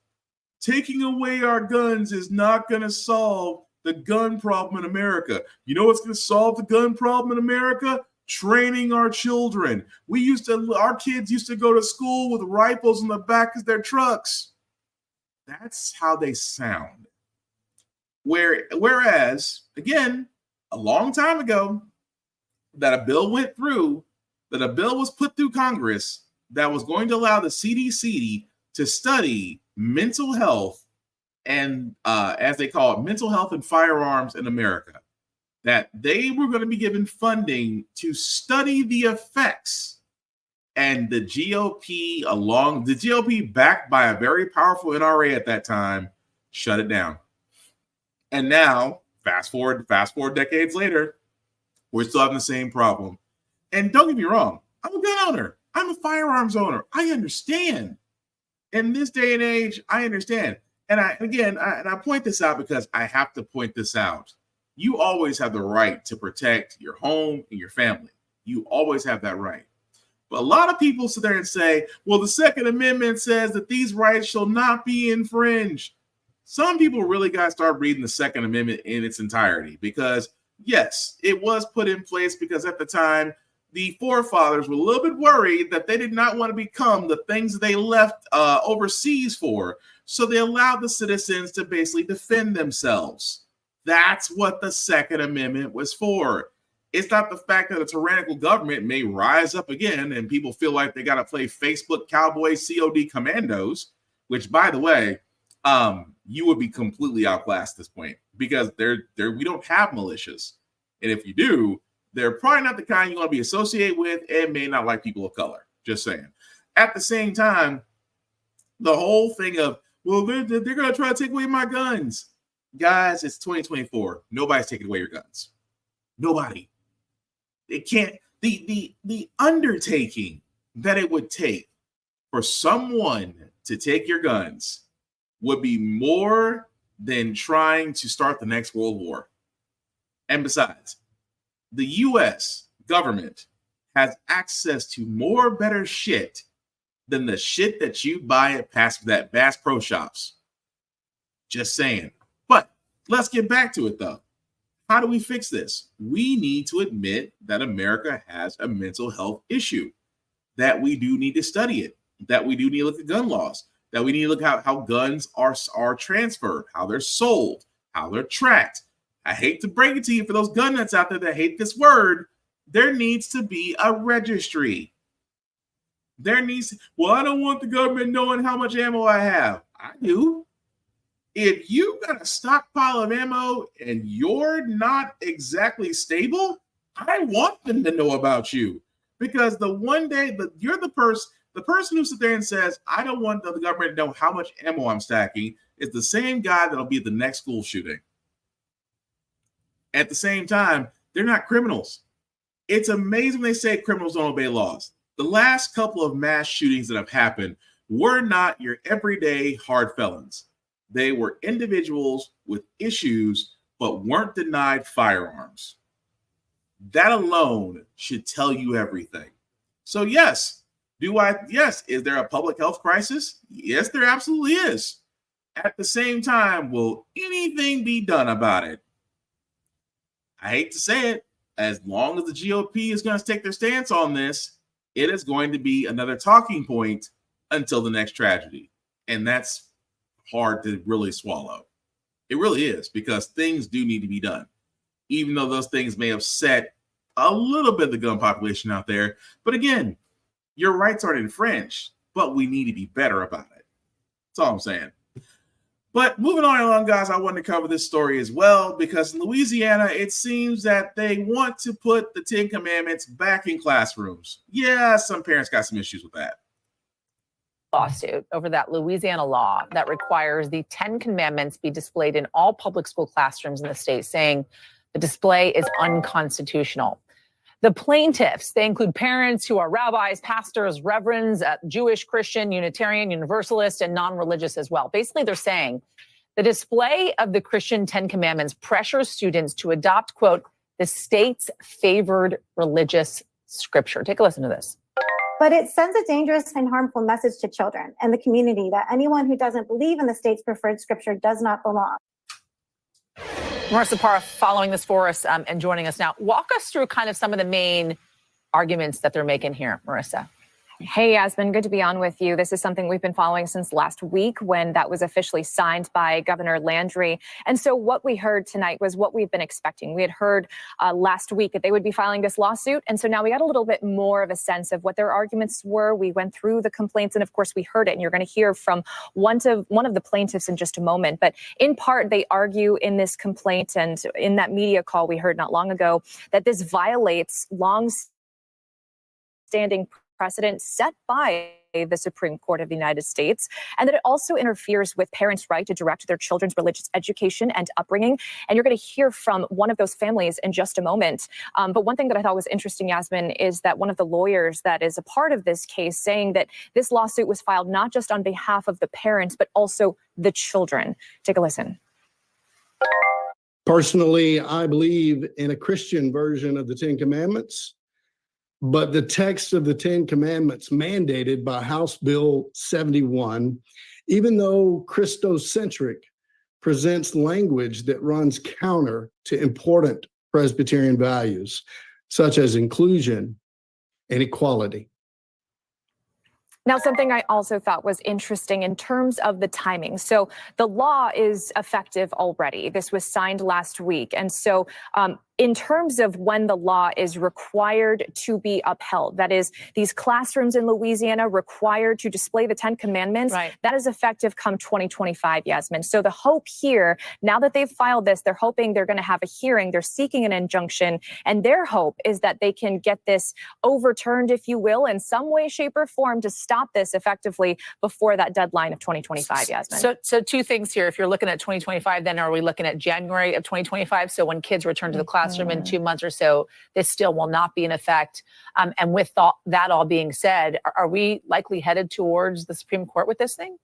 Taking away our guns is not going to solve the gun problem in America. You know what's going to solve the gun problem in America? Training our children. Our kids used to go to school with rifles in the back of their trucks. That's how they sound. Whereas, again, a long time ago, that a bill was put through Congress that was going to allow the CDC to study mental health and, as they call it, mental health and firearms in America. That they were going to be given funding to study the effects. And the GOP, backed by a very powerful NRA at that time, shut it down. And now, fast forward decades later, we're still having the same problem. And don't get me wrong, I'm a gun owner. I'm a firearms owner. I understand. In this day and age, I understand. And I point this out because I have to point this out. You always have the right to protect your home and your family. You always have that right. But a lot of people sit there and say, well, the Second Amendment says that these rights shall not be infringed. Some people really got to start reading the Second Amendment in its entirety because, yes, it was put in place because at the time, the forefathers were a little bit worried that they did not want to become the things that they left overseas for. So they allowed the citizens to basically defend themselves. That's what the Second Amendment was for. It's not the fact that a tyrannical government may rise up again and people feel like they got to play Facebook cowboy COD commandos, which, by the way, you would be completely outclassed at this point because we don't have militias. And if you do, they're probably not the kind you want to be associated with and may not like people of color. Just saying. At the same time, the whole thing of, well, they're going to try to take away my guns. Guys, it's 2024. Nobody's taking away your guns. Nobody. It can't. The undertaking that it would take for someone to take your guns would be more than trying to start the next World War. And besides, the U.S. government has access to more better shit than the shit that you buy at Bass Pro Shops. Just saying. But let's get back to it, though. How do we fix this? We need to admit that America has a mental health issue, that we do need to study it, that we do need to look at gun laws, that we need to look at how guns are transferred, how they're sold, how they're tracked. I hate to break it to you for those gun nuts out there that hate this word, there needs to be a registry. Well, I don't want the government knowing how much ammo I have. I do. If you got a stockpile of ammo and you're not exactly stable, I want them to know about you. Because the one day that you're the person who sits there and says, I don't want the government to know how much ammo I'm stacking, is the same guy that'll be at the next school shooting. At the same time, they're not criminals. It's amazing they say criminals don't obey laws. The last couple of mass shootings that have happened were not your everyday hard felons. They were individuals with issues, but weren't denied firearms. That alone should tell you everything. So yes, is there a public health crisis? Yes, there absolutely is. At the same time, will anything be done about it? I hate to say it, as long as the GOP is going to take their stance on this, it is going to be another talking point until the next tragedy. And that's hard to really swallow. It really is, because things do need to be done, even though those things may upset a little bit of the gun population out there. But again, your rights aren't infringed, but we need to be better about it. That's all I'm saying. But moving on along, guys, I wanted to cover this story as well, because in Louisiana, it seems that they want to put the 10 Commandments back in classrooms. Yeah, some parents got some issues with that. Lawsuit over that Louisiana law that requires the 10 Commandments be displayed in all public school classrooms in the state, saying the display is unconstitutional. The plaintiffs, they include parents who are rabbis, pastors, reverends, Jewish, Christian, Unitarian, Universalist, and non-religious as well. Basically, they're saying the display of the Christian 10 Commandments pressures students to adopt, quote, the state's favored religious scripture. Take a listen to this. But it sends a dangerous and harmful message to children and the community that anyone who doesn't believe in the state's preferred scripture does not belong. Marissa Parra following this for us and joining us now. Walk us through kind of some of the main arguments that they're making here, Marissa. Hey, Yasmin, good to be on with you. This is something we've been following since last week when that was officially signed by Governor Landry. And so what we heard tonight was what we've been expecting. We had heard last week that they would be filing this lawsuit. And so now we got a little bit more of a sense of what their arguments were. We went through the complaints and of course we heard it. And you're going to hear from one of the plaintiffs in just a moment. But in part, they argue in this complaint and in that media call we heard not long ago that this violates long-standing precedent set by the Supreme Court of the United States, and that it also interferes with parents' right to direct their children's religious education and upbringing. And you're going to hear from one of those families in just a moment. But one thing that I thought was interesting, Yasmin, is that one of the lawyers that is a part of this case saying that this lawsuit was filed not just on behalf of the parents, but also the children. Take a listen. Personally, I believe in a Christian version of the 10 Commandments. But the text of the 10 Commandments mandated by House Bill 71, even though Christocentric, presents language that runs counter to important Presbyterian values, such as inclusion and equality. Now, something I also thought was interesting in terms of the timing. So the law is effective already. This was signed last week. And so in terms of when the law is required to be upheld, that is, these classrooms in Louisiana required to display the 10 Commandments, right, that is effective come 2025, Yasmin. So the hope here, now that they've filed this, they're hoping they're going to have a hearing, they're seeking an injunction, and their hope is that they can get this overturned, if you will, in some way, shape, or form to stop this effectively before that deadline of 2025, Yasmin. So two things here. If you're looking at 2025, then are we looking at January of 2025? So when kids return to the classroom in 2 months or so, this still will not be in effect. And with that all being said, are we likely headed towards the Supreme Court with this thing?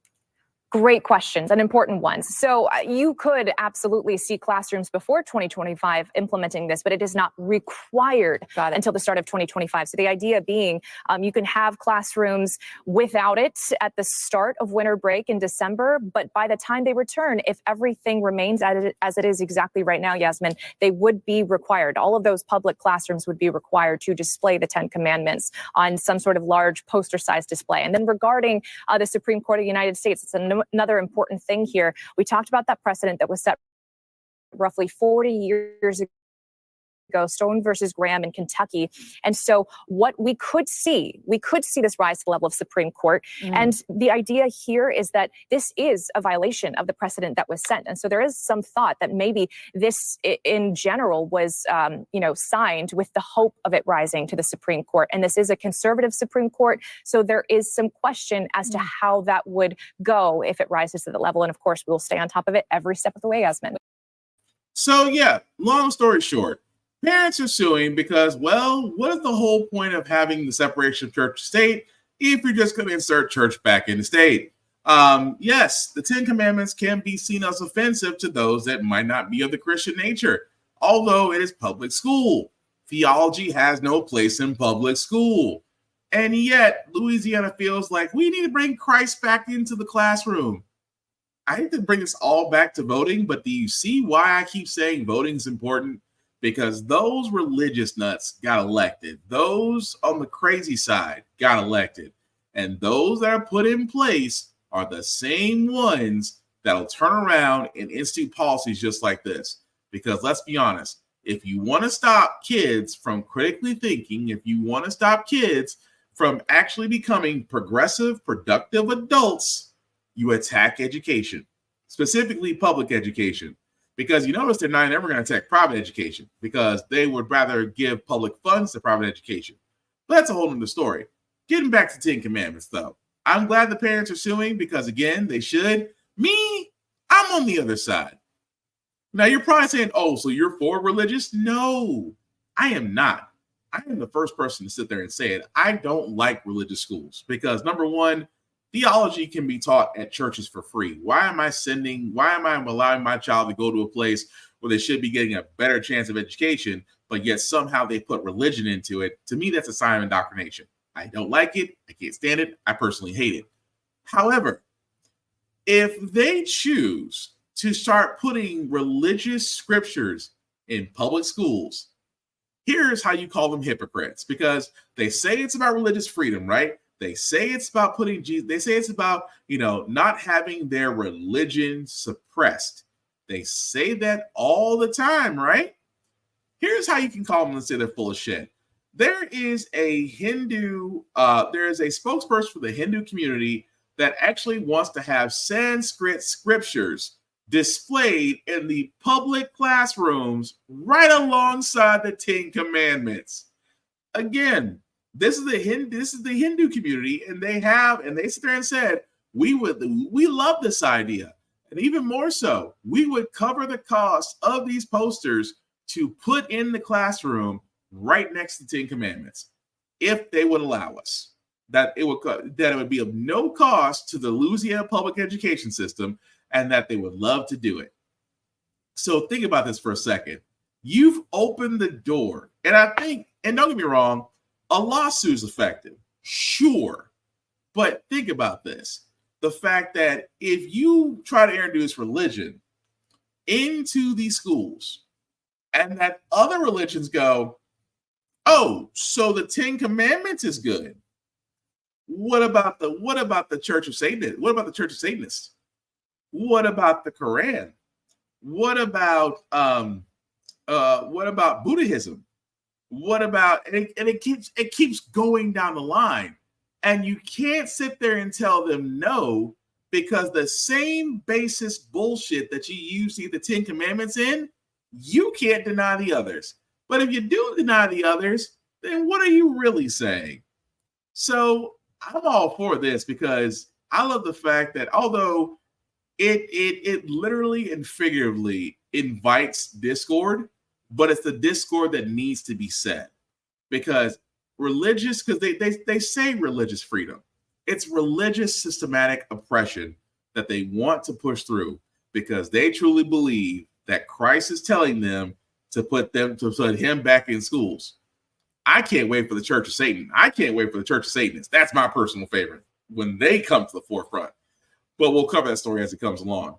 Great questions and important ones. So you could absolutely see classrooms before 2025 implementing this, but it is not required until the start of 2025. So the idea being you can have classrooms without it at the start of winter break in December, but by the time they return, if everything remains as it is exactly right now, Yasmin, they would be required. All of those public classrooms would be required to display the 10 Commandments on some sort of large poster-sized display. And then regarding the Supreme Court of the United States, it's another important thing here. We talked about that precedent that was set roughly 40 years ago, Stone versus Graham in Kentucky. And so what we could see this rise to the level of Supreme Court. And the idea here is that this is a violation of the precedent that was set. And so there is some thought that maybe this in general was, signed with the hope of it rising to the Supreme Court. And this is a conservative Supreme Court. So there is some question as to how that would go if it rises to the level. And of course, we will stay on top of it every step of the way, Yasmin. So yeah, long story short, parents are suing because, well, what is the whole point of having the separation of church and state if you're just going to insert church back in the state? Yes, the 10 Commandments can be seen as offensive to those that might not be of the Christian nature, although it is public school. Theology has no place in public school. And yet, Louisiana feels like we need to bring Christ back into the classroom. I hate to bring this all back to voting, but do you see why I keep saying voting is important? Because those religious nuts got elected. Those on the crazy side got elected. And those that are put in place are the same ones that'll turn around and institute policies just like this. Because let's be honest, if you want to stop kids from critically thinking, if you want to stop kids from actually becoming progressive, productive adults, you attack education, specifically public education. Because you notice they're not ever going to attack private education because they would rather give public funds to private education. But that's a whole other story. Getting back to 10 Commandments, though, I'm glad the parents are suing because, again, they should. Me, I'm on the other side. Now, you're probably saying, oh, so you're for religious? No, I am not. I am the first person to sit there and say it. I don't like religious schools because, number one, theology can be taught at churches for free. Why am I allowing my child to go to a place where they should be getting a better chance of education, but yet somehow they put religion into it? To me, that's a sign of indoctrination. I don't like it. I can't stand it. I personally hate it. However, if they choose to start putting religious scriptures in public schools, here's how you call them hypocrites, because they say it's about religious freedom, right? They say it's about putting Jesus, they say it's about, not having their religion suppressed. They say that all the time, right? Here's how you can call them and say they're full of shit. There is a spokesperson for the Hindu community that actually wants to have Sanskrit scriptures displayed in the public classrooms right alongside the 10 Commandments. Again, this is the Hindu community, and they sit there and said, we love this idea. And even more so, we would cover the cost of these posters to put in the classroom right next to the 10 Commandments, if they would allow us. That it would be of no cost to the Louisiana public education system, and that they would love to do it. So think about this for a second. You've opened the door, and I think, and don't get me wrong, a lawsuit is effective, sure. But think about this. The fact that if you try to introduce religion into these schools and that other religions go, oh, so the 10 Commandments is good. What about the Church of Satan? What about the Church of Satanists? What about the Quran? What about Buddhism? What about it keeps going down the line, and you can't sit there and tell them no, because the same basis bullshit that you use to get the 10 Commandments in, you can't deny the others. But if you do deny the others, then what are you really saying? So I'm all for this because I love the fact that although it literally and figuratively invites discord, but it's the discord that needs to be set. Because they say religious freedom. It's religious systematic oppression that they want to push through because they truly believe that Christ is telling them to put him back in schools. I can't wait for the Church of Satan. I can't wait for the Church of Satanists. That's my personal favorite when they come to the forefront. But we'll cover that story as it comes along.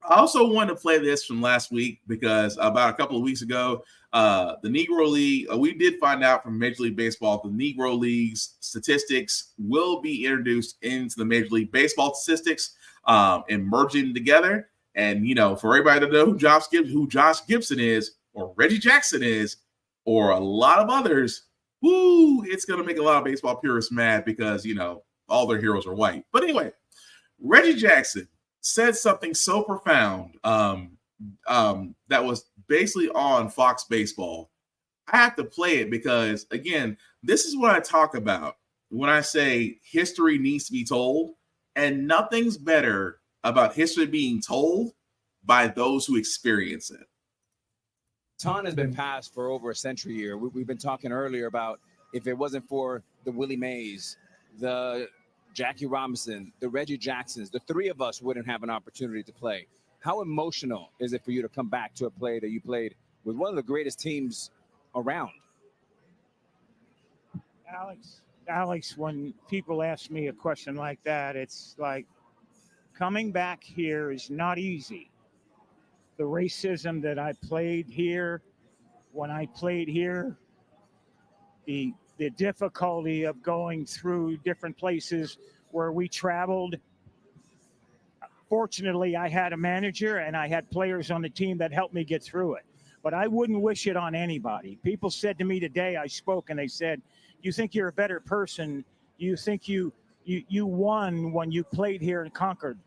I also wanted to play this from last week because about a couple of weeks ago, the Negro League, we did find out from Major League Baseball, the Negro League's statistics will be introduced into the Major League Baseball statistics and merging together. And, for everybody to know who Josh Gibson is, or Reggie Jackson is, or a lot of others, woo, it's going to make a lot of baseball purists mad because, you know, all their heroes are white. But anyway, Reggie Jackson said something so profound that was basically on Fox Baseball. I have to play it because, again, this is what I talk about when I say history needs to be told, and nothing's better about history being told by those who experience it. Baton has been passed for over a century here. We've been talking earlier about if it wasn't for the Willie Mays, the Jackie Robinson, the Reggie Jacksons, the three of us wouldn't have an opportunity to play. How emotional is it for you to come back to a play that you played with one of the greatest teams around? Alex, when people ask me a question like that, it's like coming back here is not easy. The racism that I played here, when I played here, the difficulty of going through different places where we traveled. Fortunately, I had a manager and I had players on the team that helped me get through it. But I wouldn't wish it on anybody. People said to me today, I spoke, and they said, "You think you're a better person? You think you won when you played here in Concord?"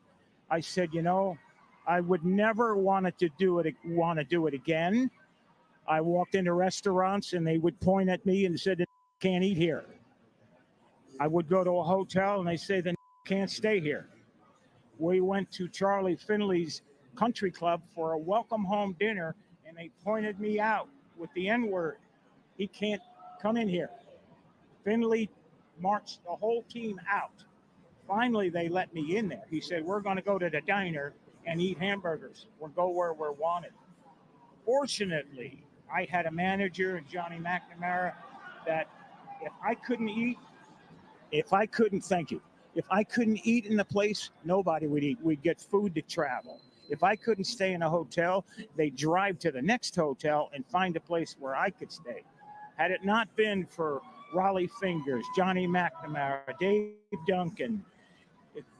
I said, you know, I would never want to do it again. I walked into restaurants and they would point at me and said, "Can't eat here." I would go to a hotel and they say, "Then can't stay here." We went to Charlie Finley's country club for a welcome home dinner, and they pointed me out with the N-word. "He can't come in here." Finley marched the whole team out. Finally, they let me in there. He said, "We're going to go to the diner and eat hamburgers. We'll go where we're wanted." Fortunately, I had a manager, Johnny McNamara, that if I couldn't eat in the place, nobody would eat. We'd get food to travel. If I couldn't stay in a hotel, they'd drive to the next hotel and find a place where I could stay. Had it not been for Raleigh Fingers, Johnny McNamara, Dave Duncan,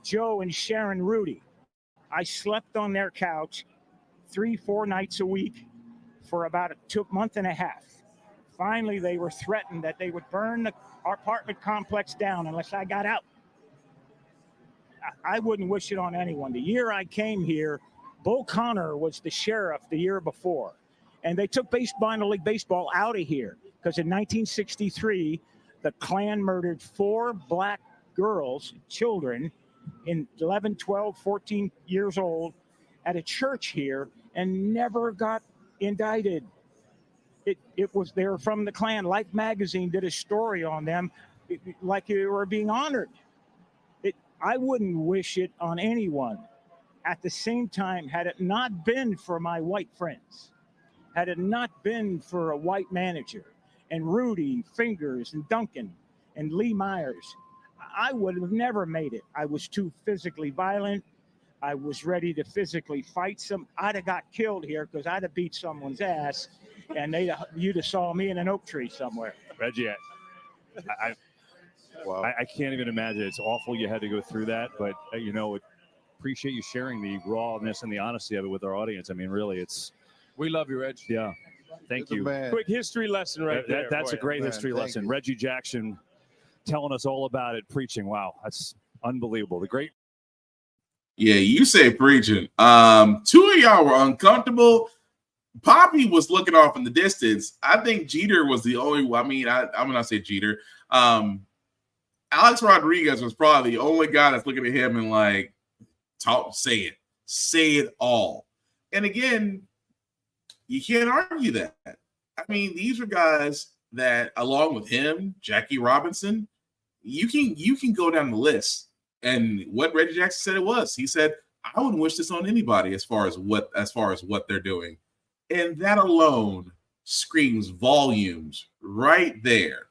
Joe and Sharon Rudy, I slept on their couch 3-4 nights a week for about a month and a half. Finally, they were threatened that they would burn our apartment complex down unless I got out. I wouldn't wish it on anyone. The year I came here, Bull Connor was the sheriff the year before, and they took minor league baseball out of here because in 1963, the Klan murdered 4 black girls, children, in 11, 12, 14 years old at a church here and never got indicted. They were from the Klan. Life magazine did a story on them like they were being honored. I wouldn't wish it on anyone. At the same time, had it not been for my white friends, had it not been for a white manager and Rudy, Fingers, and Duncan, and Lee Myers, I would have never made it. I was too physically violent. I was ready to physically fight I'd have got killed here because I'd have beat someone's ass, and you'd have saw me in an oak tree somewhere. Reggie, I can't even imagine. It's awful you had to go through that, but appreciate you sharing the rawness and the honesty of it with our audience. I mean, really, we love you, Reg. Yeah. Thank you. Quick history lesson right there. That's a great history lesson. You. Reggie Jackson telling us all about it, preaching. Wow, that's unbelievable. The great. Yeah, you say preaching. 2 of y'all were uncomfortable. Poppy was looking off in the distance. I think Jeter was the only. I'm gonna say Jeter. Alex Rodriguez was probably the only guy that's looking at him and like, say it all. And again, you can't argue that. I mean, these are guys that, along with him, Jackie Robinson, you can go down the list. And what Reggie Jackson said it was, he said, "I wouldn't wish this on anybody as far as what they're doing." And that alone screams volumes right there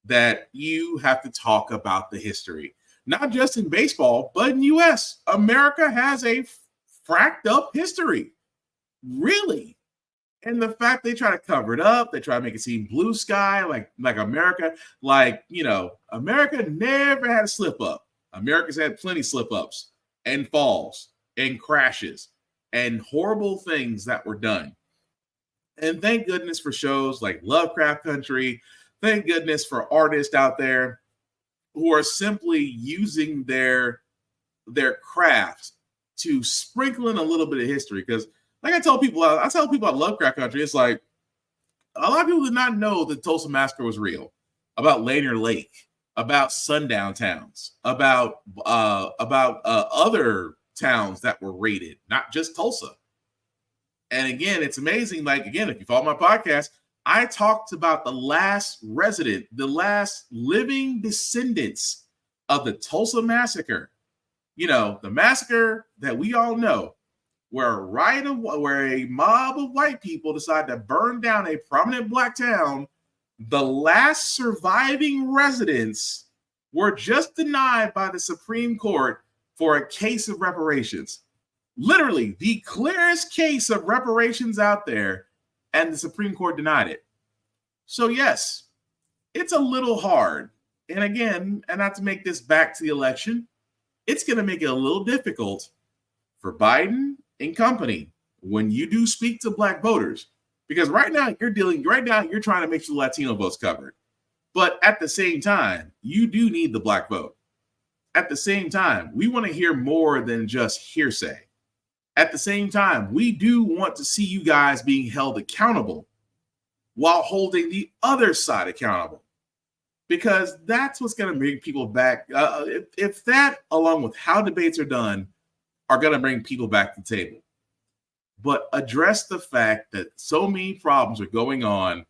that you have to talk about the history, not just in baseball, but in U.S. America has a fracked up history, really. And the fact they try to cover it up, they try to make it seem blue sky, like America, America never had a slip up. America's had plenty of slip ups and falls and crashes and horrible things that were done. And thank goodness for shows like Lovecraft Country. Thank goodness for artists out there who are simply using their craft to sprinkle in a little bit of history. Because like I tell people about Lovecraft Country, it's like a lot of people did not know that Tulsa Massacre was real, about Lanier Lake, about sundown towns, about other towns that were raided, not just Tulsa. And again, it's amazing. Like, again, if you follow my podcast, I talked about the last resident, the last living descendants of the Tulsa Massacre. You know, the massacre that we all know, where a mob of white people decided to burn down a prominent black town. The last surviving residents were just denied by the Supreme Court for a case of reparations. Literally the clearest case of reparations out there, and the Supreme Court denied it. So yes, it's a little hard. And again, and not to make this back to the election, it's going to make it a little difficult for Biden and company when you do speak to black voters, because right now you're trying to make sure the Latino vote's covered. But at the same time, you do need the black vote. At the same time, we want to hear more than just hearsay. At the same time, we do want to see you guys being held accountable while holding the other side accountable, because that's what's going to bring people back. If that, along with how debates are done, are going to bring people back to the table. But address the fact that so many problems are going on: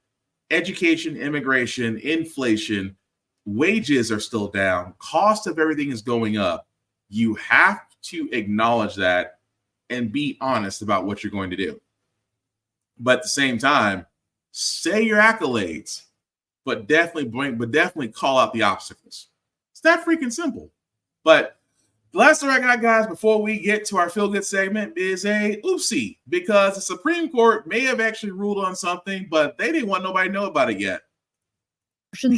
education, immigration, inflation, wages are still down, cost of everything is going up. You have to acknowledge that and be honest about what you're going to do. But at the same time, say your accolades, but definitely call out the obstacles. It's that freaking simple. But the last story I got, guys, before we get to our feel-good segment, is a oopsie, because the Supreme Court may have actually ruled on something, but they didn't want nobody to know about it yet.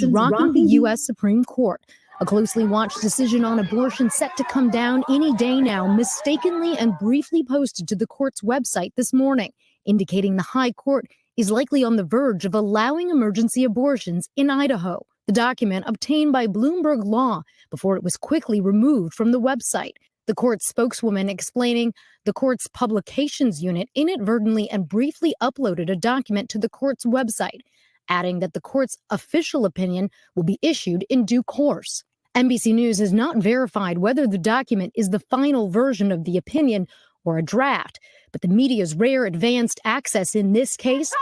Rocking the U.S. Supreme Court. A closely watched decision on abortion set to come down any day now, mistakenly and briefly posted to the court's website this morning, indicating the High Court is likely on the verge of allowing emergency abortions in Idaho. The document obtained by Bloomberg Law before it was quickly removed from the website. The court's spokeswoman explaining the court's publications unit inadvertently and briefly uploaded a document to the court's website, adding that the court's official opinion will be issued in due course. NBC News has not verified whether the document is the final version of the opinion or a draft, but the media's rare advanced access in this case,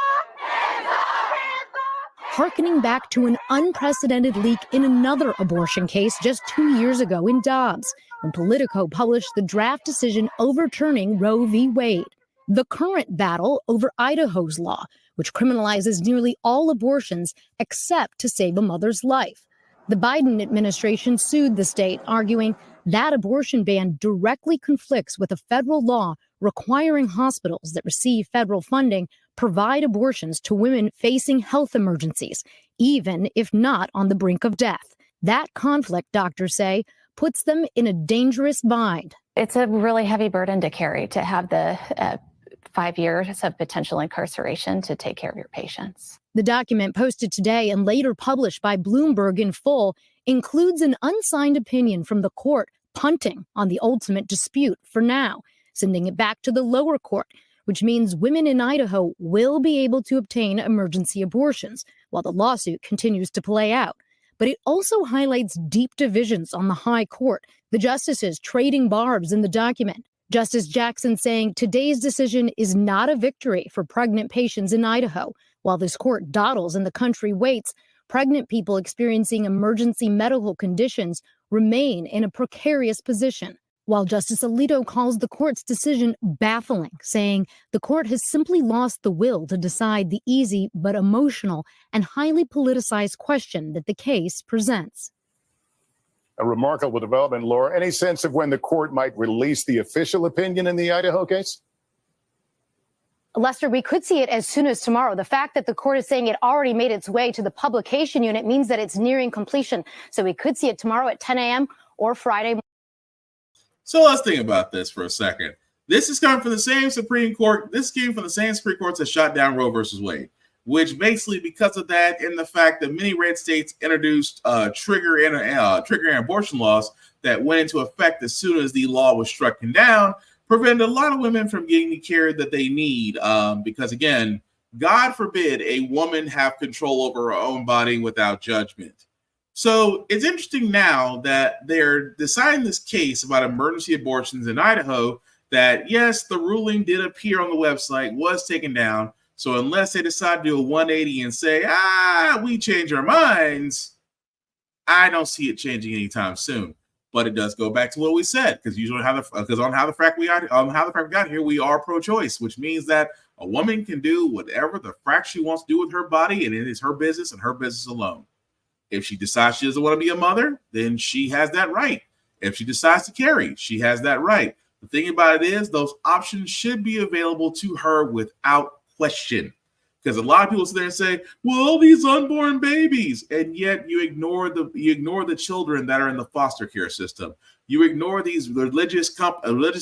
harkening back to an unprecedented leak in another abortion case just 2 years ago in Dobbs, when Politico published the draft decision overturning Roe v. Wade. The current battle over Idaho's law, which criminalizes nearly all abortions except to save a mother's life. The Biden administration sued the state, arguing that abortion ban directly conflicts with a federal law requiring hospitals that receive federal funding provide abortions to women facing health emergencies, even if not on the brink of death. That conflict, doctors say, puts them in a dangerous bind. It's a really heavy burden to carry, to have the 5 years of potential incarceration to take care of your patients. The document, posted today and later published by Bloomberg in full, includes an unsigned opinion from the court punting on the ultimate dispute for now, sending it back to the lower court, which means women in Idaho will be able to obtain emergency abortions while the lawsuit continues to play out. But it also highlights deep divisions on the High Court, the justices trading barbs in the document. Justice Jackson saying today's decision is not a victory for pregnant patients in Idaho. While this court dawdles and the country waits, pregnant people experiencing emergency medical conditions remain in a precarious position. While Justice Alito calls the court's decision baffling, saying the court has simply lost the will to decide the easy but emotional and highly politicized question that the case presents. A remarkable development, Laura. Any sense of when the court might release the official opinion in the Idaho case? Lester, we could see it as soon as tomorrow. The fact that the court is saying it already made its way to the publication unit means that it's nearing completion. So we could see it tomorrow at 10 a.m. or Friday. So let's think about this for a second. This is coming from the same Supreme Court. This came from the same Supreme Court that shot down Roe versus Wade, which basically, because of that and the fact that many red states introduced trigger and abortion laws that went into effect as soon as the law was struck down, prevented a lot of women from getting the care that they need. Because again, God forbid a woman have control over her own body without judgment. So it's interesting now that they're deciding this case about emergency abortions in Idaho that, yes, the ruling did appear on the website, was taken down. So unless they decide to do a 180 and say, we change our minds, I don't see it changing anytime soon. But it does go back to what we said, because usually on how the Frack We Got Here, we are pro-choice, which means that a woman can do whatever the frack she wants to do with her body, and it is her business and her business alone. If she decides she doesn't want to be a mother, then she has that right. If she decides to carry, she has that right. The thing about it is those options should be available to her without question. Because a lot of people sit there and say, well, these unborn babies, and yet you ignore the children that are in the foster care system. You ignore these religious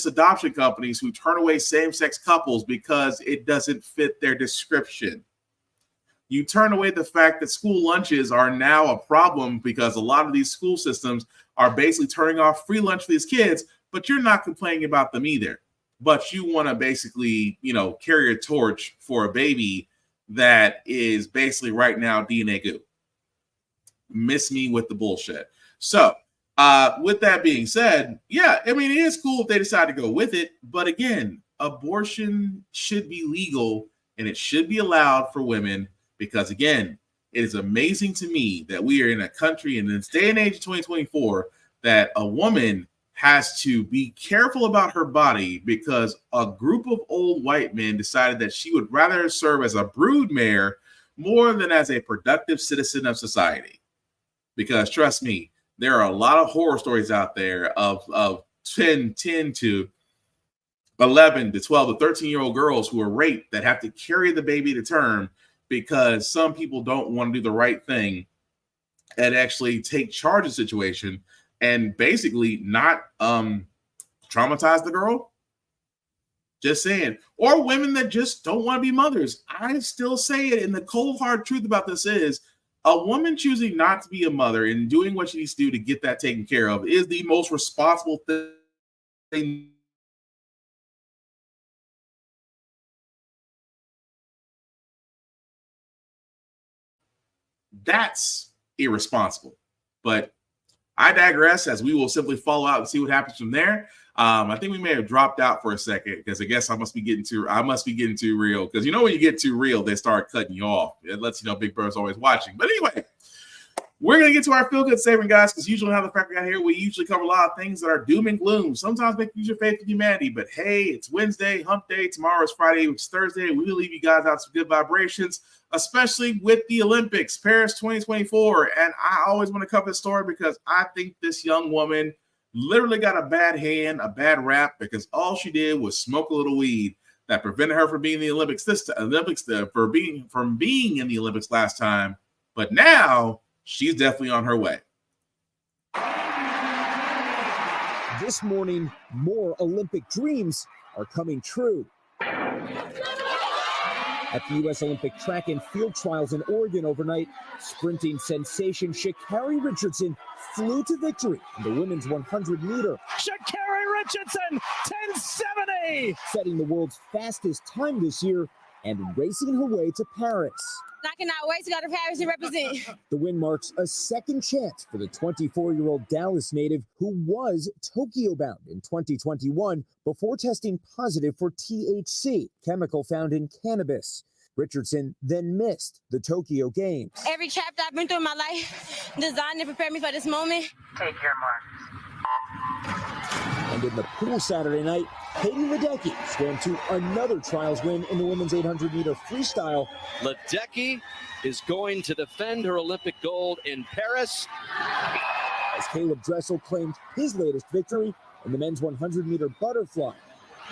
adoption companies who turn away same-sex couples because it doesn't fit their description. You turn away the fact that school lunches are now a problem because a lot of these school systems are basically turning off free lunch for these kids, but you're not complaining about them either. But you want to basically, carry a torch for a baby that is basically right now DNA goo. Miss me with the bullshit. So with that being said, yeah, I mean, it is cool if they decide to go with it. But again, abortion should be legal and it should be allowed for women because, again, it is amazing to me that we are in a country in this day and age of 2024 that a woman has to be careful about her body because a group of old white men decided that she would rather serve as a broodmare more than as a productive citizen of society. Because trust me, there are a lot of horror stories out there of 10 to 11 to 12 to 13-year-old girls who are raped that have to carry the baby to term because some people don't want to do the right thing and actually take charge of the situation and basically not traumatize the girl. Just saying. Or women that just don't want to be mothers. I still say it, and the cold hard truth about this is a woman choosing not to be a mother and doing what she needs to do to get that taken care of is the most responsible thing. That's irresponsible. But I digress, as we will simply follow out and see what happens from there. I think we may have dropped out for a second because I guess I must be getting too real. Because when you get too real, they start cutting you off. It lets you know Big Bird's always watching. But anyway, we're gonna get to our feel good segment, guys. Because usually on the Frack We Got Here, we usually cover a lot of things that are doom and gloom. Sometimes make you use your faith in humanity. But hey, it's Wednesday, hump day. Tomorrow is Friday, which is Thursday. We will leave you guys out some good vibrations, especially with the Olympics, Paris 2024. And I always want to cover this story because I think this young woman literally got a bad rap, because all she did was smoke a little weed that prevented her from being in the Olympics from being in the Olympics last time. But now she's definitely on her way. This morning, more Olympic dreams are coming true. At the U.S. Olympic track and field trials in Oregon overnight, sprinting sensation Sha'Carri Richardson flew to victory in the women's 100-meter. Sha'Carri Richardson, 10:70, setting the world's fastest time this year and racing her way to Paris. I cannot wait to go to Paris and represent. The win marks a second chance for the 24-year-old Dallas native who was Tokyo-bound in 2021 before testing positive for THC, chemical found in cannabis. Richardson then missed the Tokyo Games. Every chapter I've been through in my life designed to prepare me for this moment. Take your mark. And in the pool Saturday night, Katie Ledecky swam to another trials win in the women's 800-meter freestyle. Ledecky is going to defend her Olympic gold in Paris. As Caleb Dressel claimed his latest victory in the men's 100-meter butterfly.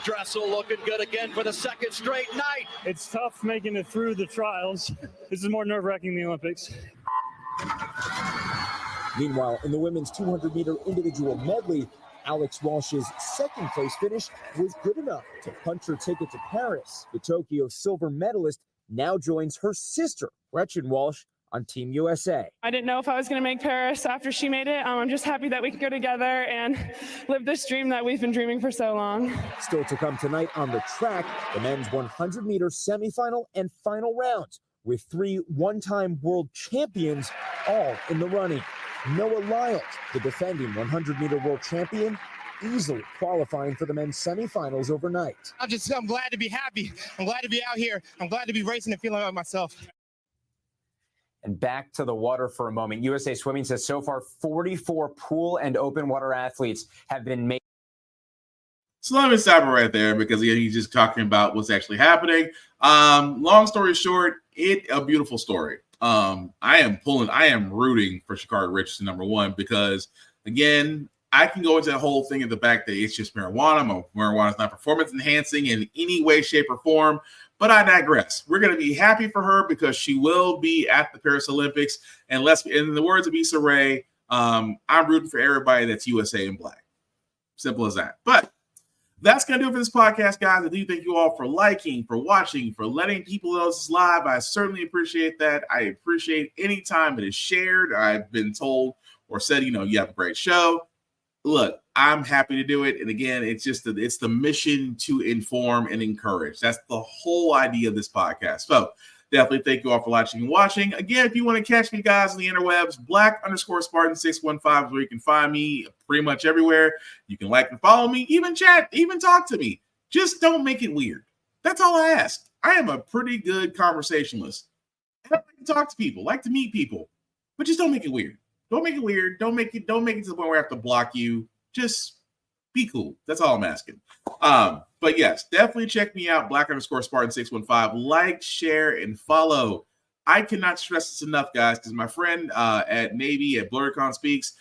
Dressel looking good again for the second straight night. It's tough making it through the trials. This is more nerve-wracking than the Olympics. Meanwhile, in the women's 200-meter individual medley, Alex Walsh's second place finish was good enough to punch her ticket to Paris. The Tokyo silver medalist now joins her sister, Gretchen Walsh, on Team USA. I didn't know if I was going to make Paris after she made it. I'm just happy that we could go together and live this dream that we've been dreaming for so long. Still to come tonight on the track, the men's 100-meter semifinal and final rounds, with 3 one-time world champions all in the running. Noah Lyles, the defending 100-meter world champion, easily qualifying for the men's semifinals overnight. I'm glad to be happy. I'm glad to be out here. I'm glad to be racing and feeling like myself. And back to the water for a moment. USA Swimming says so far 44 pool and open water athletes have been made. So let me stop it right there because he's just talking about what's actually happening. Long story short, a beautiful story. I am rooting for Sha'Carri Richardson, number one, because again, I can go into the whole thing of the fact that it's just marijuana. Marijuana is not performance enhancing in any way, shape, or form. But I digress. We're going to be happy for her because she will be at the Paris Olympics. And in the words of Issa Rae, I'm rooting for everybody that's USA in black. Simple as that. But that's going to do it for this podcast, guys. I do thank you all for liking, for watching, for letting people know this is live. I certainly appreciate that. I appreciate any time it is shared. I've been told or said, you have a great show. Look, I'm happy to do it. And again, it's the mission to inform and encourage. That's the whole idea of this podcast. So definitely thank you all for watching. Again, if you want to catch me, guys, on the interwebs, Black_Spartan615 is where you can find me pretty much everywhere. You can like and follow me, even chat, even talk to me. Just don't make it weird. That's all I ask. I am a pretty good conversationalist. I like to talk to people, like to meet people, but just don't make it weird. Don't make it weird. Don't make it to the point where I have to block you. Just be cool. That's all I'm asking. But yes, definitely check me out, Black_Spartan615. Like, share, and follow. I cannot stress this enough, guys, because my friend at Navy at BlurryCon Speaks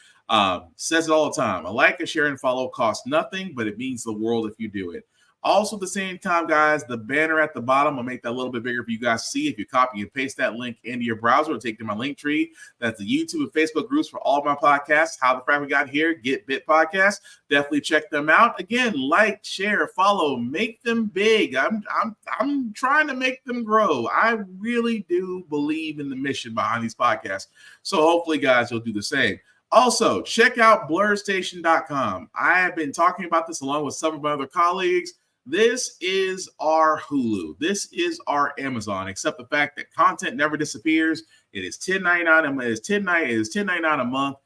says it all the time. A like, a share, and follow costs nothing, but it means the world if you do it. Also, at the same time, guys, the banner at the bottom, I'll make that a little bit bigger for you guys to see. If you copy and paste that link into your browser, it'll take you to my link tree. That's the YouTube and Facebook groups for all of my podcasts. How the Frack We Got Here, Get Bit Podcast. Definitely check them out. Again, like, share, follow, make them big. I'm trying to make them grow. I really do believe in the mission behind these podcasts. So hopefully, guys, you'll do the same. Also, check out blurstation.com. I have been talking about this along with some of my other colleagues. This is our Hulu. This is our Amazon, except the fact that content never disappears. It is $10.99. It is $10.99 a month.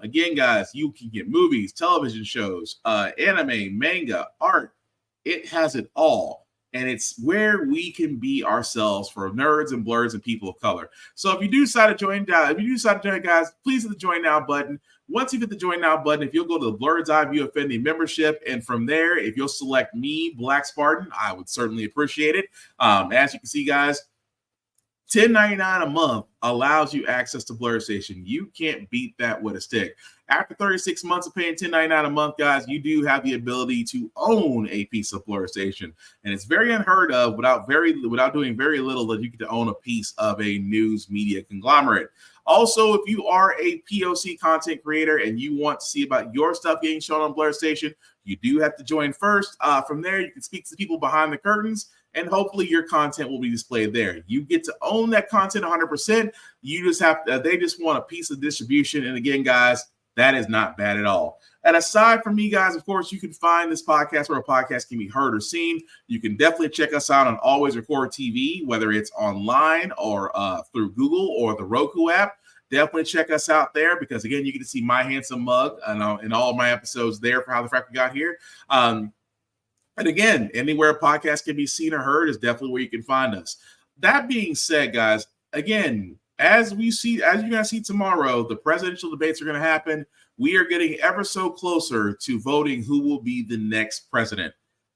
Again, guys, you can get movies, television shows, anime, manga, art. It has it all. And it's where we can be ourselves for nerds and blurs and people of color. So if you do decide to join, guys, please hit the join now button. Once you hit the join now button, if you'll go to the Blurred's Eye View Affinity membership, and from there, if you'll select me, Black Spartan, I would certainly appreciate it. As you can see, guys, $10.99 a month allows you access to Blur Station. You can't beat that with a stick. After 36 months of paying $10.99 a month, guys, you do have the ability to own a piece of Blur Station. And it's very unheard of without doing very little that you get to own a piece of a news media conglomerate. Also, if you are a POC content creator and you want to see about your stuff getting shown on Blur Station, you do have to join first. From there, you can speak to people behind the curtains, and hopefully your content will be displayed there. You get to own that content 100%. You just have to, they just want a piece of distribution. And again, guys, that is not bad at all. And aside from me, guys, of course, you can find this podcast where a podcast can be heard or seen. You can definitely check us out on Always Record TV, whether it's online or through Google or the Roku app. Definitely check us out there because, again, you get to see my handsome mug and all of my episodes there for How the Frack We Got Here. And again, anywhere a podcast can be seen or heard is definitely where you can find us. That being said, guys, again, as you're going to see tomorrow, the presidential debates are going to happen. We are getting ever so closer to voting who will be the next president.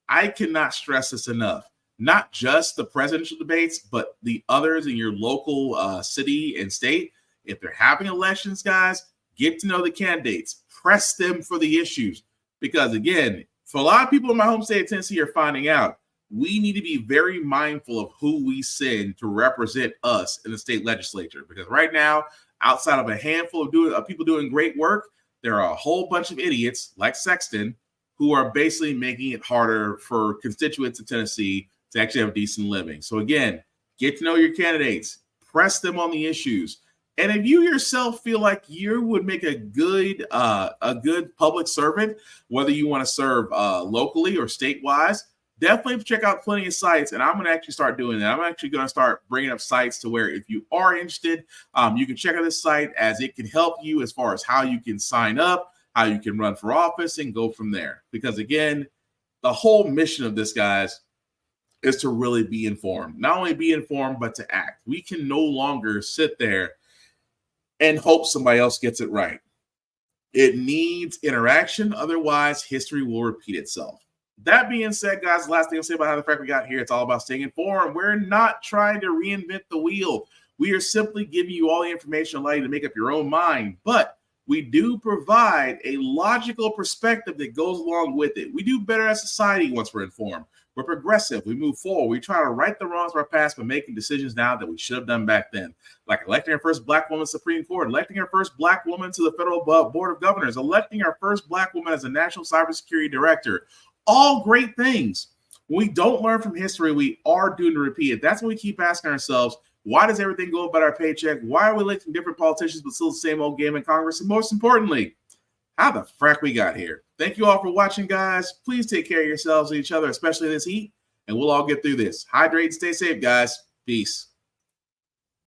I cannot stress this enough. Not just the presidential debates, but the others in your local city and state. If they're having elections, guys, get to know the candidates. Press them for the issues. Because, again, for a lot of people in my home state of Tennessee are finding out, we need to be very mindful of who we send to represent us in the state legislature. Because right now, outside of a handful of people doing great work, there are a whole bunch of idiots like Sexton who are basically making it harder for constituents in Tennessee to actually have a decent living. So again, get to know your candidates, press them on the issues. And if you yourself feel like you would make a good public servant, whether you want to serve locally or statewide, definitely check out plenty of sites. And I'm going to actually start doing that. I'm actually going to start bringing up sites to where if you are interested, you can check out this site, as it can help you as far as how you can sign up, how you can run for office, and go from there. Because again, the whole mission of this, guys, is to really be informed. Not only be informed, but to act. We can no longer sit there and hope somebody else gets it right. It needs interaction. Otherwise, history will repeat itself. That being said, guys, the last thing I'll say about how the Frack We Got Here, it's all about staying informed. We're not trying to reinvent the wheel. We are simply giving you all the information allow you to make up your own mind. But we do provide a logical perspective that goes along with it. We do better as a society once we're informed. We're progressive. We move forward. We try to right the wrongs of our past by making decisions now that we should have done back then. Like electing our first Black woman Supreme Court, electing our first Black woman to the Federal Board of Governors, electing our first Black woman as a National Cybersecurity Director. All great things. When we don't learn from history, we are doomed to repeat it. That's when we keep asking ourselves, why does everything go about our paycheck? Why are we electing different politicians but still the same old game in Congress? And most importantly, how the frack we got here. Thank you all for watching, guys. Please take care of yourselves and each other, especially in this heat, and we'll all get through this. Hydrate and stay safe, guys. Peace.